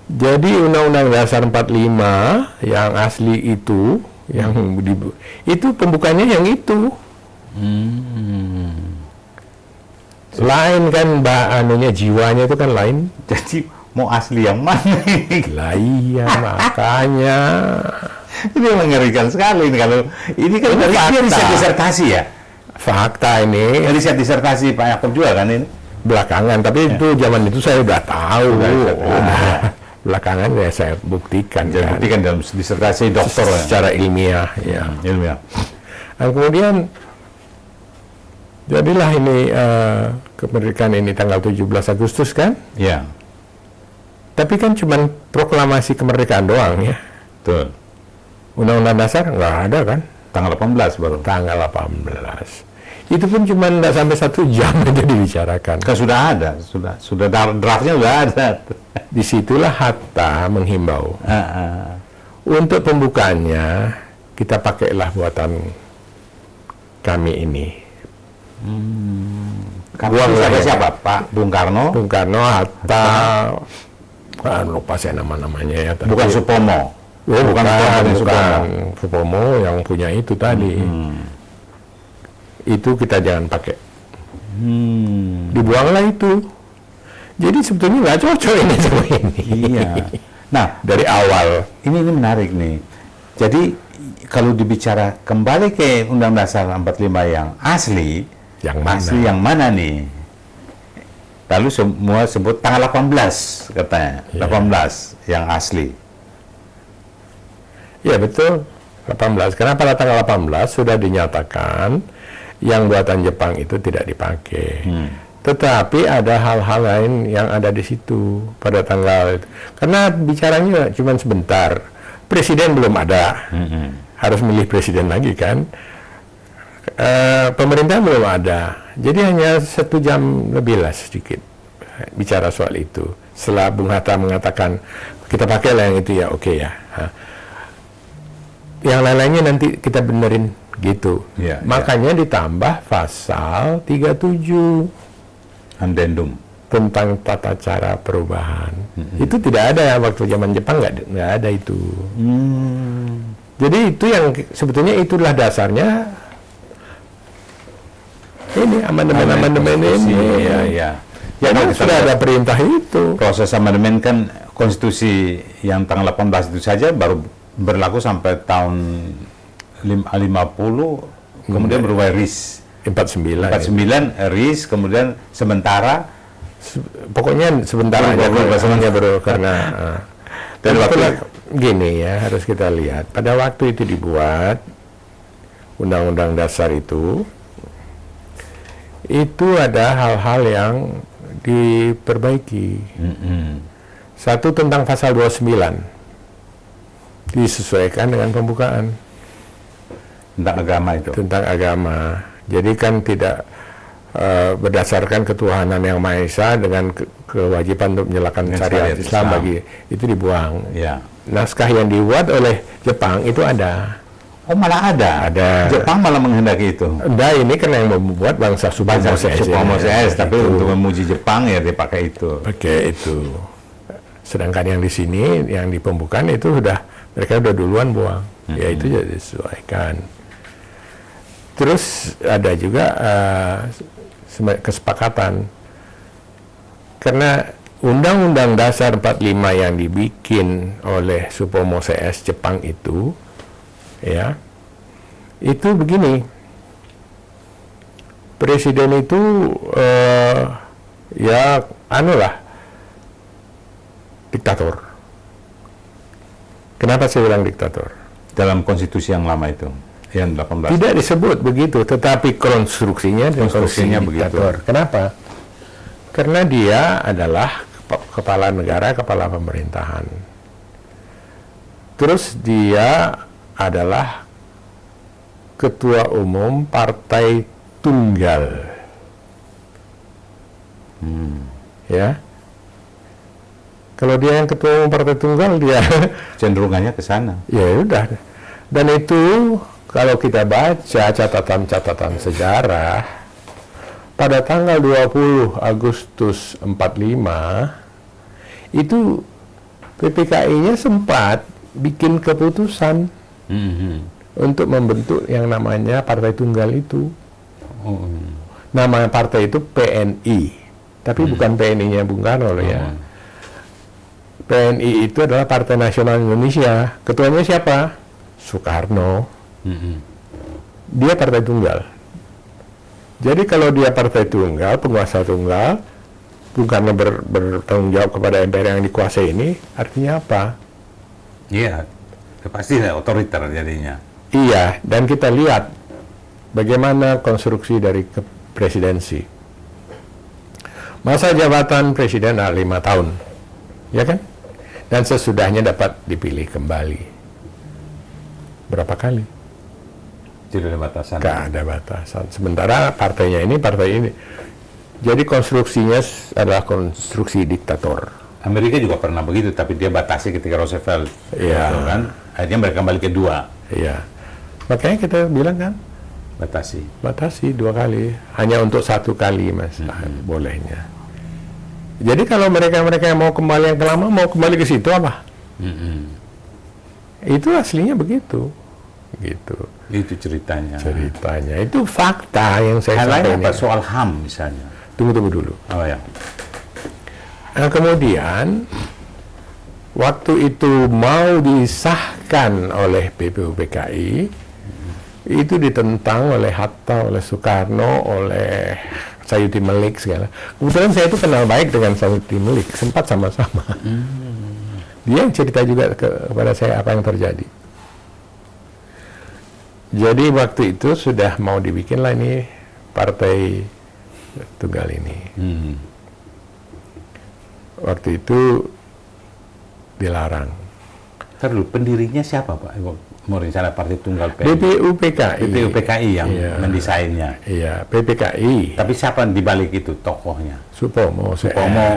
Jadi Undang-Undang Dasar 45 yang asli itu, itu pembukanya yang itu. Lain kan anunya, jiwanya itu kan lain. Jadi mau asli yang mana? Lah iya, makanya. Ini mengerikan sekali ini kalau ini kan dia riset disertasi ya. Fakta ini. Riset disertasi Pak Yakob juga kan ini. Belakangan, tapi itu zaman itu saya udah tahu. Belakangan ya saya buktikan. Jadi buktikan dalam disertasi dokter secara ilmiah, ya. Ilmiah. Dan kemudian jadilah ini kemerdekaan ini tanggal 17 Agustus kan? Iya. Tapi kan cuma proklamasi kemerdekaan doang ya. Betul. Undang-Undang Dasar nggak ada kan? Tanggal 18 baru. Tanggal 18. Itu pun cuma nggak sampai 1 jam aja dibicarakan. Kan sudah ada, sudah draftnya sudah ada. Disitulah Hatta menghimbau. Untuk pembukaannya kita pakailah buatan kami ini. Siapa? Pak Bung Karno? Bung Karno, Hatta, lupa saya nama-namanya ya. Bukan Supomo. Bukan Supomo yang punya itu tadi. Itu kita jangan pakai. Dibuanglah itu. Jadi sebetulnya nggak cocok ini sama ini. Iya. Nah, dari awal. Ini menarik nih. Jadi kalau dibicara kembali ke Undang-Undang Dasar 45 yang asli, asli yang mana nih? Lalu semua sebut tanggal 18 katanya. 18 yang asli. Ya betul. 18. Karena pada tanggal 18 sudah dinyatakan yang buatan Jepang itu tidak dipakai. Tetapi ada hal-hal lain yang ada di situ pada tanggal itu. Karena bicaranya cuma sebentar. Presiden belum ada. harus milih presiden lagi kan. Pemerintah belum ada, jadi hanya 1 jam lebih lah sedikit bicara soal itu. Setelah Bung Hatta mengatakan kita pakailah yang itu ya, oke ya. Yang lain-lainnya nanti kita benerin gitu. Makanya ditambah pasal 37 Addendum tentang tata cara perubahan. Itu tidak ada waktu zaman Jepang, nggak ada itu. Jadi itu yang sebetulnya itulah dasarnya ini amandemen ini. Ya, Memang sudah ada perintah itu. Proses amandemen kan konstitusi yang tanggal 18 itu saja baru berlaku sampai tahun 50, kemudian berubah RIS 49 RIS, kemudian sementara pokoknya sebentar aja bahasanya baru karena dan waktu gini ya, harus kita lihat pada waktu itu dibuat undang-undang dasar itu ada hal-hal yang diperbaiki. Satu tentang pasal 29 disesuaikan dengan pembukaan tentang agama itu. Tentang agama. Jadi kan tidak berdasarkan ketuhanan yang Maha Esa dengan kewajiban untuk menyalakan syariat Islam bagi itu dibuang. Ya. Naskah yang dibuat oleh Jepang itu ada. Oh, malah ada. Jepang malah menghendaki itu. Nah, ini kan yang membuat bangsa Supomo CS, tapi untuk memuji Jepang ya dipakai itu. Pakai itu. Sedangkan yang di sini, yang di pembukaan itu mereka udah duluan buang. Ya itu jadi disesuaikan. Terus ada juga kesepakatan. Karena Undang-Undang Dasar 45 yang dibikin oleh Supomo CS Jepang itu, ya, itu begini. Presiden itu diktator. Kenapa saya bilang diktator? Dalam konstitusi yang lama itu, yang 18. Tidak disebut begitu, tetapi konstruksinya diktator. Kenapa? Karena dia adalah kepala negara, kepala pemerintahan. Terus dia adalah ketua umum partai tunggal. Ya. Kalau dia yang ketua umum partai tunggal, dia cenderungannya ke sana. Ya udah. Dan itu kalau kita baca catatan-catatan sejarah, pada tanggal 20 Agustus 45 itu PPKI-nya sempat bikin keputusan untuk membentuk yang namanya partai tunggal itu. Nama partai itu PNI, tapi bukan PNI-nya Bung Karno loh ya. PNI itu adalah Partai Nasional Indonesia. Ketuanya siapa? Soekarno. Dia partai tunggal. Jadi kalau dia partai tunggal, penguasa tunggal, bukan bertanggung jawab kepada MPR yang dikuasai ini, artinya apa? Iya, pasti otoriter jadinya. Iya, dan kita lihat bagaimana konstruksi dari presidensi. Masa jabatan presiden 5 tahun, ya kan? Dan sesudahnya dapat dipilih kembali. Berapa kali? Tidak ada batasan. Tidak ada batasan. Sementara partainya ini, partai ini. Jadi konstruksinya adalah konstruksi diktator. Amerika juga pernah begitu, tapi dia batasi ketika Roosevelt. Iya. Gitu kan? Akhirnya mereka balik kedua. Iya. Makanya kita bilang kan, batasi 2 kali. Hanya untuk 1 kali, Mas. Bolehnya. Jadi kalau mereka yang mau kembali yang ke lama, mau kembali ke situ apa? Itu aslinya begitu. Gitu. Itu ceritanya. Itu fakta yang saya sampaikan. Apa soal HAM misalnya? Tunggu dulu. Oh ya. Nah, kemudian waktu itu mau disahkan oleh BPUPKI, itu ditentang oleh Hatta, oleh Soekarno, oleh Sayuti Melik segala. Kebetulan saya itu kenal baik dengan Sayuti Melik, sempat sama-sama. Dia yang cerita juga kepada saya apa yang terjadi. Jadi waktu itu sudah mau dibikin lah ini partai tunggal ini. Waktu itu dilarang. Terlalu pendirinya siapa Pak? Mau rencana Partai Tunggal BPUPKI. BPUPKI yang Iya. mendesainnya. Iya, PPKI. Tapi siapa di balik itu tokohnya? Supomo. Supomo.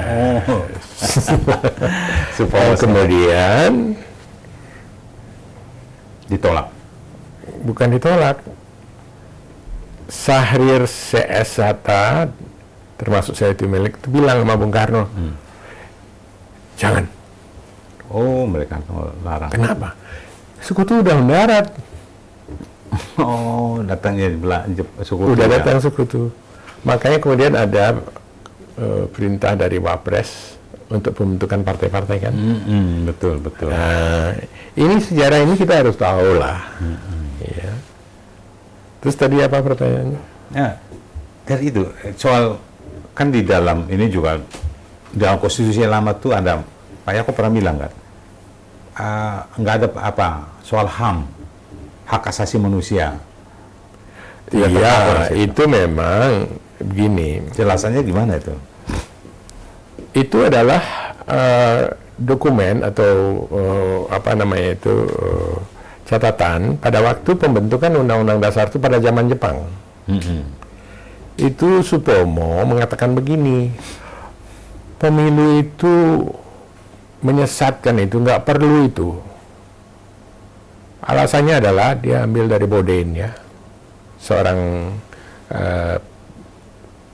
Oh. Supomo Kemudian ditolak. bukan ditolak. Syahrir CS Hatta, termasuk saya itu milik, itu bilang sama Bung Karno, jangan. Oh, mereka larang. Kenapa? Sekutu udah mendarat. Oh, datangnya suku. Udah datang sekutu. Makanya kemudian ada perintah dari Wapres untuk pembentukan partai-partai kan. Betul, betul. Nah, ini sejarah ini kita harus tahu lah. Ya. Terus tadi apa pertanyaannya? Ya, dari itu soal kan di dalam ini juga dalam konstitusi yang lama tuh ada Pak Yaakob pernah bilang kan, nggak ada apa soal HAM, hak asasi manusia. Tidak tercover di situ. Itu memang begini. Jelasannya gimana itu? Itu adalah dokumen atau apa namanya itu catatan pada waktu pembentukan Undang-Undang Dasar itu pada zaman Jepang. Itu Supomo mengatakan begini, pemilu itu menyesatkan, itu nggak perlu itu. Alasannya adalah dia ambil dari Bourdain ya, seorang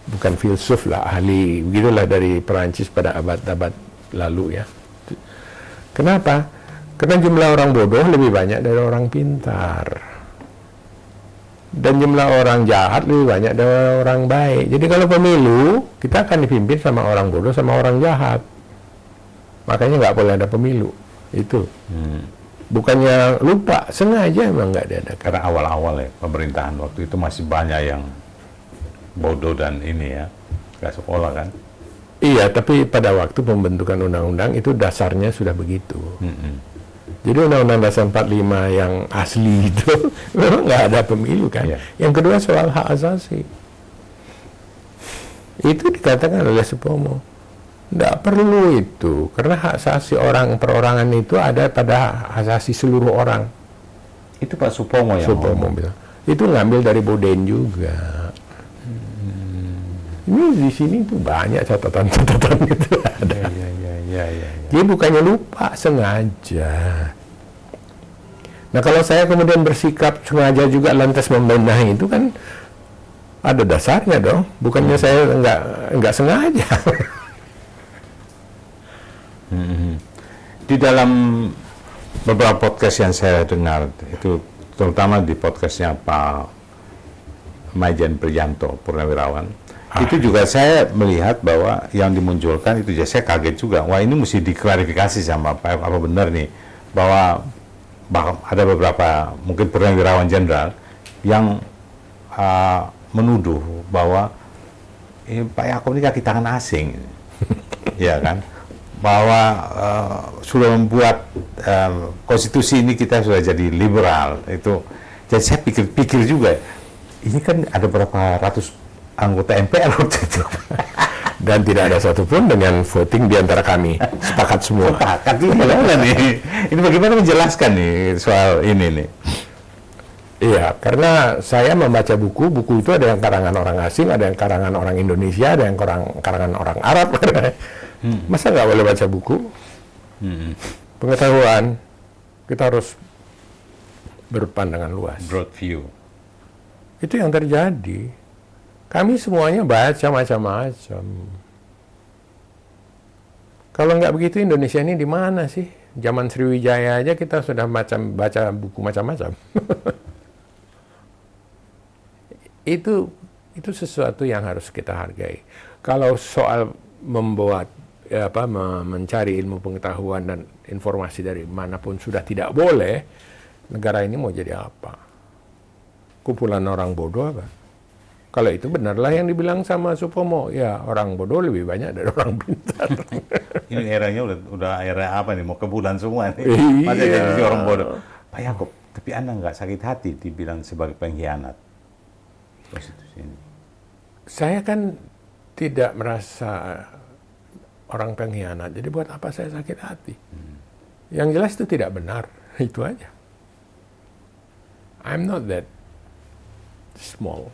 bukan filsuf lah, ahli begitulah dari Perancis pada abad-abad lalu ya. Kenapa? Karena jumlah orang bodoh lebih banyak dari orang pintar. Dan jumlah orang jahat lebih banyak dari orang baik. Jadi kalau pemilu, kita akan dipimpin sama orang bodoh sama orang jahat. Makanya nggak boleh ada pemilu. Itu. Bukannya lupa, sengaja emang nggak diadakan. Karena awal-awal ya pemerintahan waktu itu masih banyak yang bodoh dan ini ya, nggak sekolah kan. Iya, tapi pada waktu pembentukan undang-undang itu dasarnya sudah begitu. Jadi Undang-Undang Dasar 45 yang asli itu memang nggak ada pemilu kan. Iya. Yang kedua soal hak asasi. Itu dikatakan oleh Supomo. Nggak perlu itu, karena hak asasi orang perorangan itu ada pada hak asasi seluruh orang. Itu Pak Supomo yang Supomo bilang. Itu ngambil dari Bourdain juga. Ini di sini tuh banyak catatan-catatan itu ada. Ya. Jadi bukannya lupa, sengaja. Nah kalau saya kemudian bersikap sengaja juga lantas membenahi itu kan ada dasarnya dong. Bukannya saya nggak sengaja. Di dalam beberapa podcast yang saya dengar itu, terutama di podcastnya Pak Maijen Prijanto Purnawirawan, itu juga saya melihat bahwa yang dimunculkan itu saya kaget juga. Wah, ini mesti diklarifikasi sama Pak, apa benar nih bahwa ada beberapa mungkin purnawirawan jenderal yang menuduh bahwa Pak Yaakob ini kaki tangan asing, ya kan? Bahwa sudah membuat konstitusi ini kita sudah jadi liberal itu. Jadi saya pikir juga, ini kan ada berapa ratus anggota MPR waktu itu. Dan tidak ada satupun dengan voting di antara kami. Sepakat semua. Sepakat gimana nih? Ini bagaimana menjelaskan nih soal ini nih? Iya, karena saya membaca buku itu ada yang karangan orang asing, ada yang karangan orang Indonesia, ada yang karangan orang Arab. Masa nggak boleh baca buku? Pengetahuan, kita harus berpandangan luas. Broad view. Itu yang terjadi. Kami semuanya baca macam-macam. Kalau nggak begitu Indonesia ini di mana sih? Zaman Sriwijaya aja kita sudah baca buku macam-macam. Itu sesuatu yang harus kita hargai. Kalau soal mencari ilmu pengetahuan dan informasi dari manapun sudah tidak boleh, negara ini mau jadi apa? Kumpulan orang bodoh apa? Kalau itu benarlah yang dibilang sama Supomo, ya orang bodoh lebih banyak dari orang pintar. Ini eranya udah era apa nih? Mau ke bulan semua nih. Iya. Masa jadi orang bodoh. Pak Yaakob, tapi Anda nggak sakit hati dibilang sebagai pengkhianat konstitusi ini? Saya kan tidak merasa orang pengkhianat, jadi buat apa saya sakit hati? Yang jelas itu tidak benar, itu aja. I'm not that small.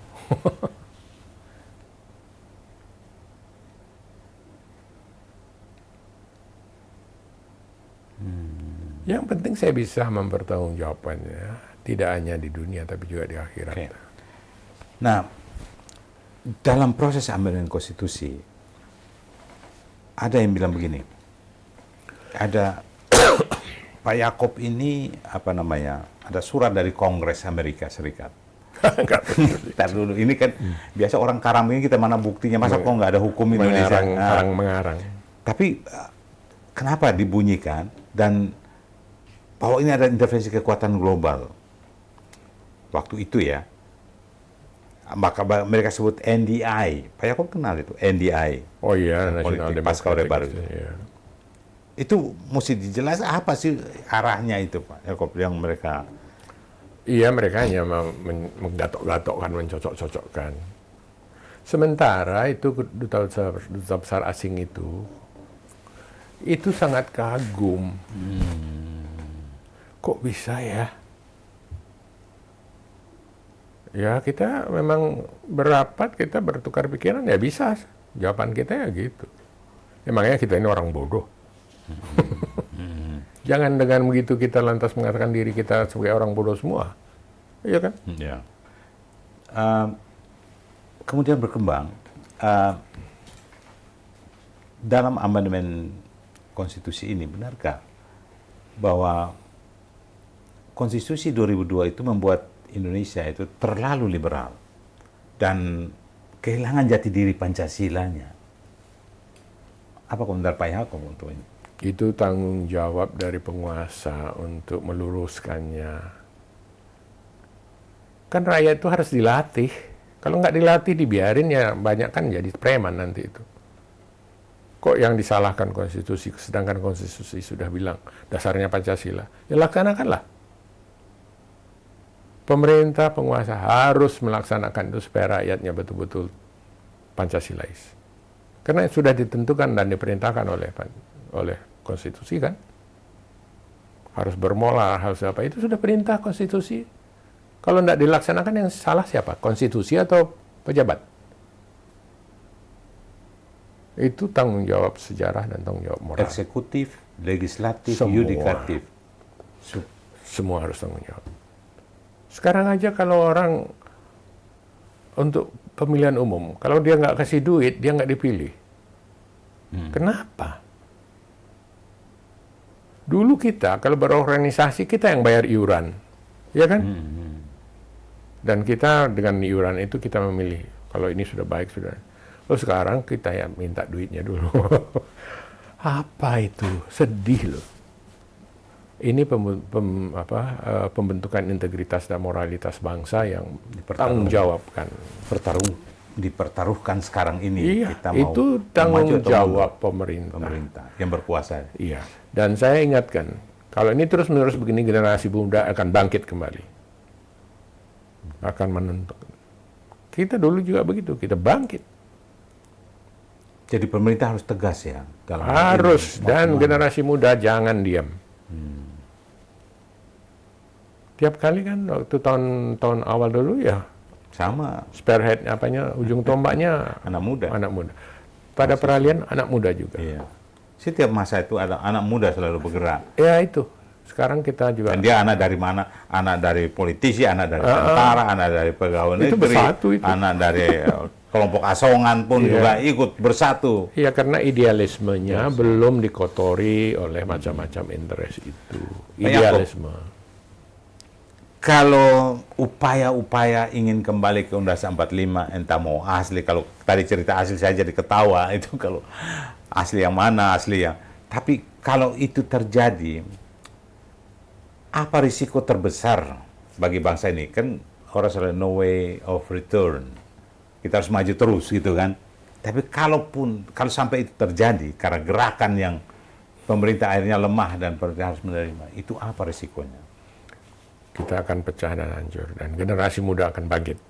Yang penting saya bisa mempertanggungjawabkannya, tidak hanya di dunia tapi juga di akhirat. Oke. Nah, dalam proses amandemen konstitusi, ada yang bilang begini, ada Pak Yaakob ini ada surat dari Kongres Amerika Serikat. Ntar dulu, ini kan biasa orang karam ini kita mana buktinya, masa kok nggak ada hukum Indonesia? Mengarang. Tapi kenapa dibunyikan dan bahwa ini ada intervensi kekuatan global waktu itu ya, maka mereka sebut NDI. Pak Yaakob kenal itu NDI. Oh iya, National Politik Pasca Orde Baru. Iya. Itu mesti dijelaskan apa sih arahnya itu, Pak Yaakob, yang mereka... Iya, mereka hanya menggatok-gatokkan, mencocok-cocokkan. Sementara itu duta besar asing itu sangat kagum. Kok bisa ya? Ya kita memang berapat, kita bertukar pikiran, ya bisa. Jawaban kita ya gitu. Emangnya kita ini orang bodoh. Jangan dengan begitu kita lantas mengatakan diri kita sebagai orang bodoh semua. Iya kan? Ya. Kemudian berkembang, dalam amandemen konstitusi ini, benarkah bahwa konstitusi 2002 itu membuat Indonesia itu terlalu liberal dan kehilangan jati diri Pancasilanya? Apa komentar Pak Yaakob untuk ini? Itu tanggung jawab dari penguasa untuk meluruskannya. Kan rakyat itu harus dilatih. Kalau nggak dilatih, dibiarin ya banyak kan jadi preman nanti itu. Kok yang disalahkan konstitusi, sedangkan konstitusi sudah bilang dasarnya Pancasila. Ya laksanakanlah. Pemerintah, penguasa harus melaksanakan itu supaya rakyatnya betul-betul Pancasilais. Karena sudah ditentukan dan diperintahkan oleh konstitusi kan. Harus bermoral, harus apa, itu sudah perintah konstitusi. Kalau tidak dilaksanakan yang salah siapa? Konstitusi atau pejabat? Itu tanggung jawab sejarah dan tanggung jawab moral. Eksekutif, legislatif, Semua. yudikatif. Semua harus tanggung jawab. Sekarang aja kalau orang untuk pemilihan umum, kalau dia nggak kasih duit, dia nggak dipilih. Kenapa? Dulu kita kalau berorganisasi, kita yang bayar iuran, ya kan? Dan kita dengan iuran itu kita memilih. Kalau ini sudah baik, sudah. Lalu sekarang kita ya minta duitnya dulu. Apa itu? Sedih loh. Ini pembentukan integritas dan moralitas bangsa yang tanggung jawabkan. Dipertaruhkan sekarang ini. Iya, kita mau itu tanggung maju atau jawab mundur? Pemerintah yang berkuasa. Iya, dan saya ingatkan, kalau ini terus-menerus begini, generasi muda akan bangkit kembali. Akan menentukan. Kita dulu juga begitu, kita bangkit. Jadi pemerintah harus tegas ya. Dalam Harus, dan generasi muda jangan diam. Tiap kali kan, waktu tahun awal dulu ya, sama spearhead ujung tombaknya anak muda. Pada peralihan anak muda juga. Iya. Setiap masa itu ada anak muda selalu bergerak. Ya itu. Sekarang kita juga. Dan dia anak dari mana? Anak dari politisi, anak dari tentara, anak dari pegawai itu negeri, bersatu itu. anak dari kelompok asongan pun juga ikut bersatu. Iya, karena idealismenya belum dikotori oleh macam-macam interest itu. Idealisme. Kalau upaya-upaya ingin kembali ke Undang-Undang 45, entah mau asli, kalau tadi cerita asli saya jadi ketawa, itu kalau asli yang mana, asli yang... Tapi kalau itu terjadi, apa risiko terbesar bagi bangsa ini? Kan orang selalu no way of return. Kita harus maju terus gitu kan. Tapi kalau sampai itu terjadi, karena gerakan yang pemerintah akhirnya lemah dan pemerintah harus menerima, itu apa risikonya? Kita akan pecah dan hancur, dan generasi muda akan bangkit.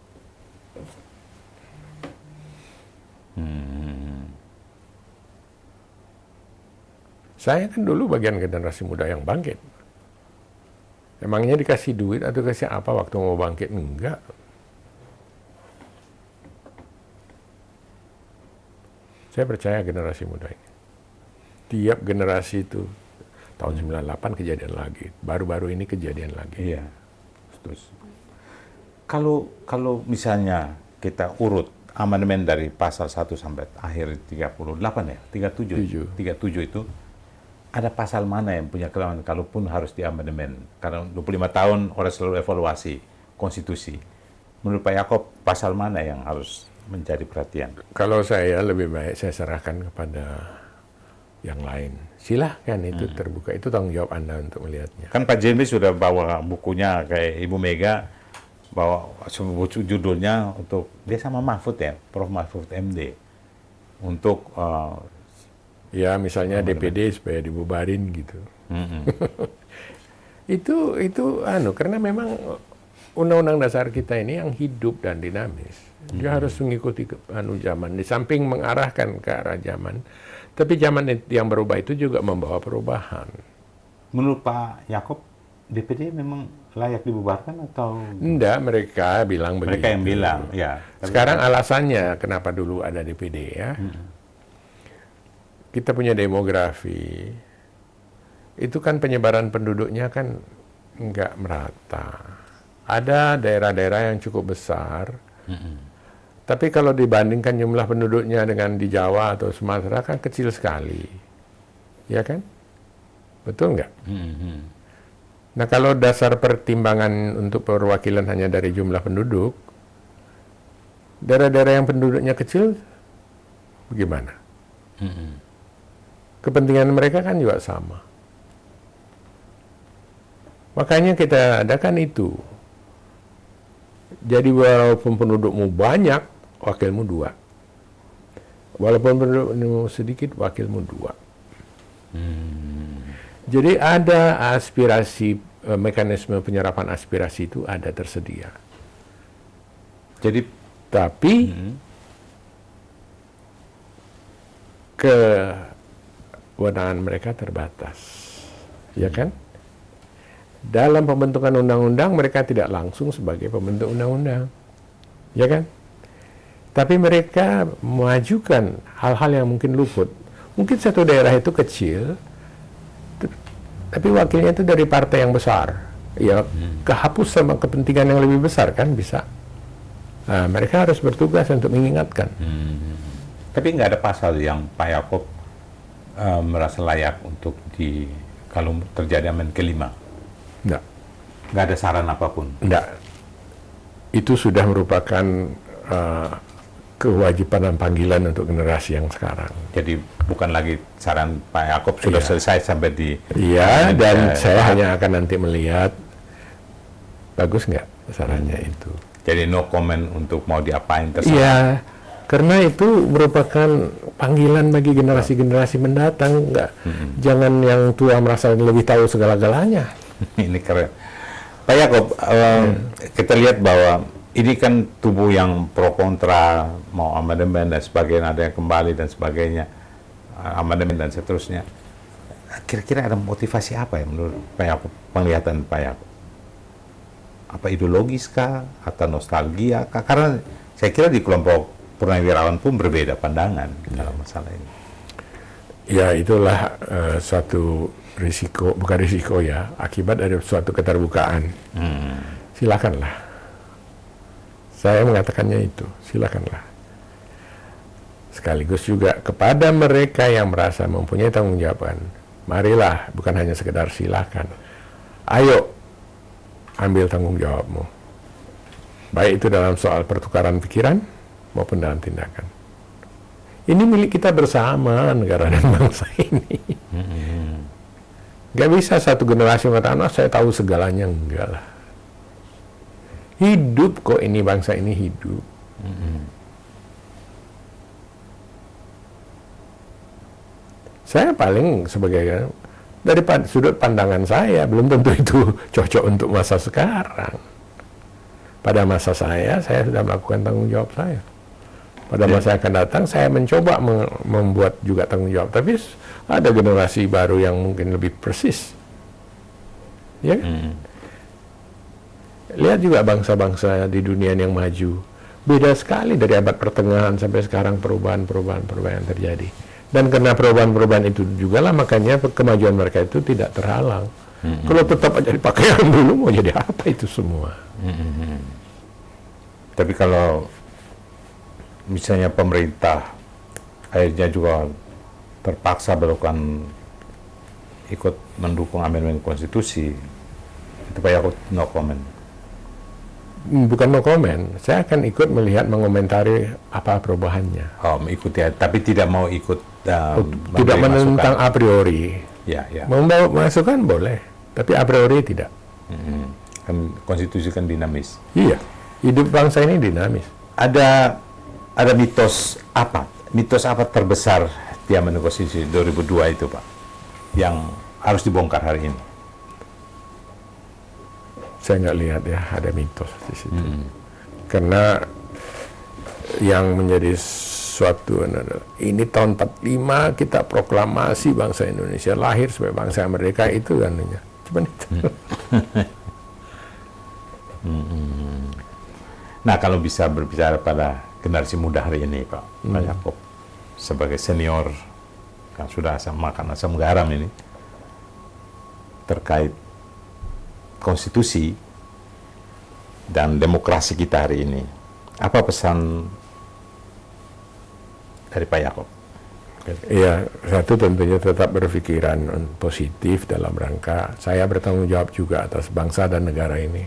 Saya kan dulu bagian generasi muda yang bangkit. Emangnya dikasih duit atau kasih apa waktu mau bangkit? Enggak. Saya percaya generasi muda ini. Tiap generasi itu, tahun 98 kejadian lagi, baru-baru ini kejadian lagi. Iya. Terus kalau misalnya kita urut amandemen dari pasal 1 sampai akhir 38 ya, 37 itu ada pasal mana yang punya kelemahan kalaupun harus diamandemen? Karena 25 tahun orang selalu evaluasi konstitusi. Menurut Pak Yaakob, pasal mana yang harus menjadi perhatian? Kalau saya lebih baik saya serahkan kepada yang lain. Silahkan itu terbuka. Itu tanggung jawab Anda untuk melihatnya. Kan Pak JMB sudah bawa bukunya kayak Ibu Mega, bawa judulnya untuk, dia sama Mahfud ya, Prof. Mahfud MD. Untuk Ya misalnya DPD supaya dibubarin gitu. Itu karena memang undang-undang dasar kita ini yang hidup dan dinamis. Dia harus mengikuti zaman. Di samping mengarahkan ke arah zaman, tapi zaman yang berubah itu juga membawa perubahan. menurut Pak Yaakob, DPD memang layak dibubarkan atau? Enggak, mereka bilang begitu. Mereka yang bilang, ya. Sekarang alasannya kenapa dulu ada DPD ya. Kita punya demografi. Itu kan penyebaran penduduknya kan enggak merata. Ada daerah-daerah yang cukup besar. Tapi kalau dibandingkan jumlah penduduknya dengan di Jawa atau Sumatera kan kecil sekali. Ya kan? Betul nggak? Nah, kalau dasar pertimbangan untuk perwakilan hanya dari jumlah penduduk, daerah-daerah yang penduduknya kecil, bagaimana? Kepentingan mereka kan juga sama. Makanya kita adakan itu. Jadi walaupun pendudukmu banyak, wakilmu 2. Walaupun pendudukmu sedikit, wakilmu 2. Jadi ada aspirasi, mekanisme penyerapan aspirasi itu ada tersedia. Jadi, Tapi kewenangan mereka terbatas, ya kan? Dalam pembentukan undang-undang mereka tidak langsung sebagai pembentuk undang-undang, ya kan? Tapi mereka mengajukan hal-hal yang mungkin luput. Mungkin satu daerah itu kecil, tapi wakilnya itu dari partai yang besar, ya kehapus sama kepentingan yang lebih besar kan bisa. Nah, mereka harus bertugas untuk mengingatkan. tapi nggak ada pasal yang Pak Yaakob merasa layak untuk kalau terjadi amandemen kelima. Nggak ada saran apapun. Enggak. Itu sudah merupakan kewajiban dan panggilan untuk generasi yang sekarang. Jadi bukan lagi saran Pak Yaakob sudah selesai sampai di. Iya, dan saya hanya akan nanti melihat bagus nggak sarannya itu. Jadi no comment untuk mau diapain terserah. Iya, karena itu merupakan panggilan bagi generasi-generasi mendatang. Jangan yang tua merasa lebih tahu segala-galanya. Ini keren. Pak Yaakob, kita lihat bahwa ini kan tubuh yang pro kontra, mau amandemen dan sebagainya, ada yang kembali dan sebagainya, amandemen dan seterusnya. Kira-kira ada motivasi apa ya menurut Pak Yaakob, penglihatan Pak Yaakob? Apa ideologis kah? Atau nostalgia kah? Karena saya kira di kelompok purnawirawan pun berbeda pandangan dalam masalah ini. Ya, itulah suatu risiko, bukan risiko ya, akibat dari suatu keterbukaan. Silakanlah. Saya mengatakannya itu, silakanlah. Sekaligus juga kepada mereka yang merasa mempunyai tanggung jawaban, marilah, bukan hanya sekedar silakan. Ayo, ambil tanggung jawabmu. Baik itu dalam soal pertukaran pikiran maupun dalam tindakan. Ini milik kita bersama, negara dan bangsa ini. Gak bisa satu generasi mengatakan, saya tahu segalanya. Enggak lah. Hidup kok ini, bangsa ini hidup. Saya paling sebagai, dari sudut pandangan saya, belum tentu itu cocok untuk masa sekarang. Pada masa saya sudah melakukan tanggung jawab saya. Pada masa yang akan datang, saya mencoba membuat juga tanggung jawab. Tapi ada generasi baru yang mungkin lebih persis. Ya kan? Lihat juga bangsa-bangsa di dunia yang maju. Beda sekali dari abad pertengahan sampai sekarang perubahan-perubahan yang terjadi. Dan karena perubahan-perubahan itu juga lah makanya kemajuan mereka itu tidak terhalang. Kalau tetap aja dipakai yang dulu, mau jadi apa itu semua? Tapi kalau misalnya pemerintah akhirnya juga terpaksa melakukan ikut mendukung amandemen konstitusi, itu Pak Yaakob no comment. Bukan no comment, saya akan ikut melihat mengomentari apa perubahannya. Oh, mengikuti, tapi tidak mau ikut Tidak menentang a priori. Ya, ya. Membawa masukan boleh, tapi a priori tidak. Kan konstitusi kan dinamis. Iya, hidup bangsa ini dinamis. Ada mitos apa? Mitos apa terbesar di amandemen konstitusi 2002 itu, Pak, yang harus dibongkar hari ini? Saya nggak lihat ya ada mitos di situ. Karena yang menjadi suatu adalah ini tahun 45 kita proklamasi bangsa Indonesia lahir sebagai bangsa yang merdeka, itu kan. Cuman itu. Nah, kalau bisa berbicara pada generasi muda hari ini, Pak Yaakob, sebagai senior yang sudah makan asam garam ini terkait konstitusi dan demokrasi kita hari ini, apa pesan dari Pak Yaakob? Ya, satu tentunya tetap berpikiran positif dalam rangka saya bertanggung jawab juga atas bangsa dan negara ini.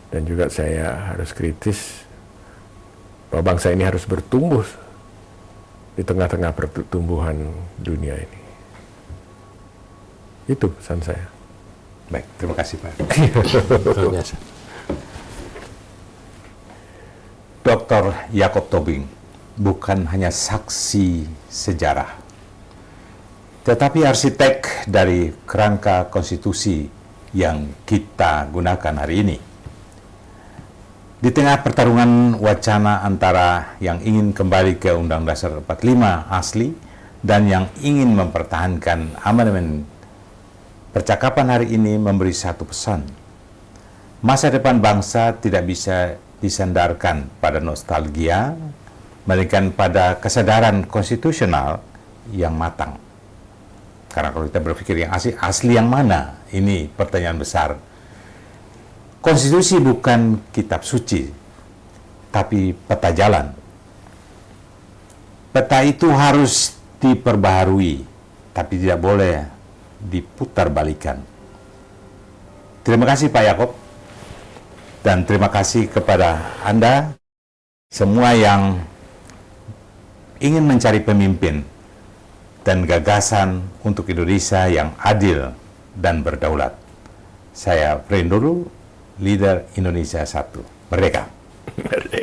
Dan juga saya harus kritis bahwa bangsa ini harus bertumbuh di tengah-tengah pertumbuhan dunia ini. Itu pesan saya. Baik, terima kasih, Pak. Biasa. Dr. Yaakob Tobing bukan hanya saksi sejarah, tetapi arsitek dari kerangka konstitusi yang kita gunakan hari ini. Di tengah pertarungan wacana antara yang ingin kembali ke Undang-Undang Dasar 45 asli dan yang ingin mempertahankan amandemen, percakapan hari ini memberi satu pesan. Masa depan bangsa tidak bisa disandarkan pada nostalgia, melainkan pada kesadaran konstitusional yang matang. Karena kalau kita berpikir yang asli yang mana? Ini pertanyaan besar. Konstitusi bukan kitab suci, tapi peta jalan. Peta itu harus diperbaharui, tapi tidak boleh diputar-balikan. Terima kasih Pak Yaakob, dan terima kasih kepada Anda semua yang ingin mencari pemimpin dan gagasan untuk Indonesia yang adil dan berdaulat. Saya Frenduru, leader Indonesia 1. Merdeka! Merdeka.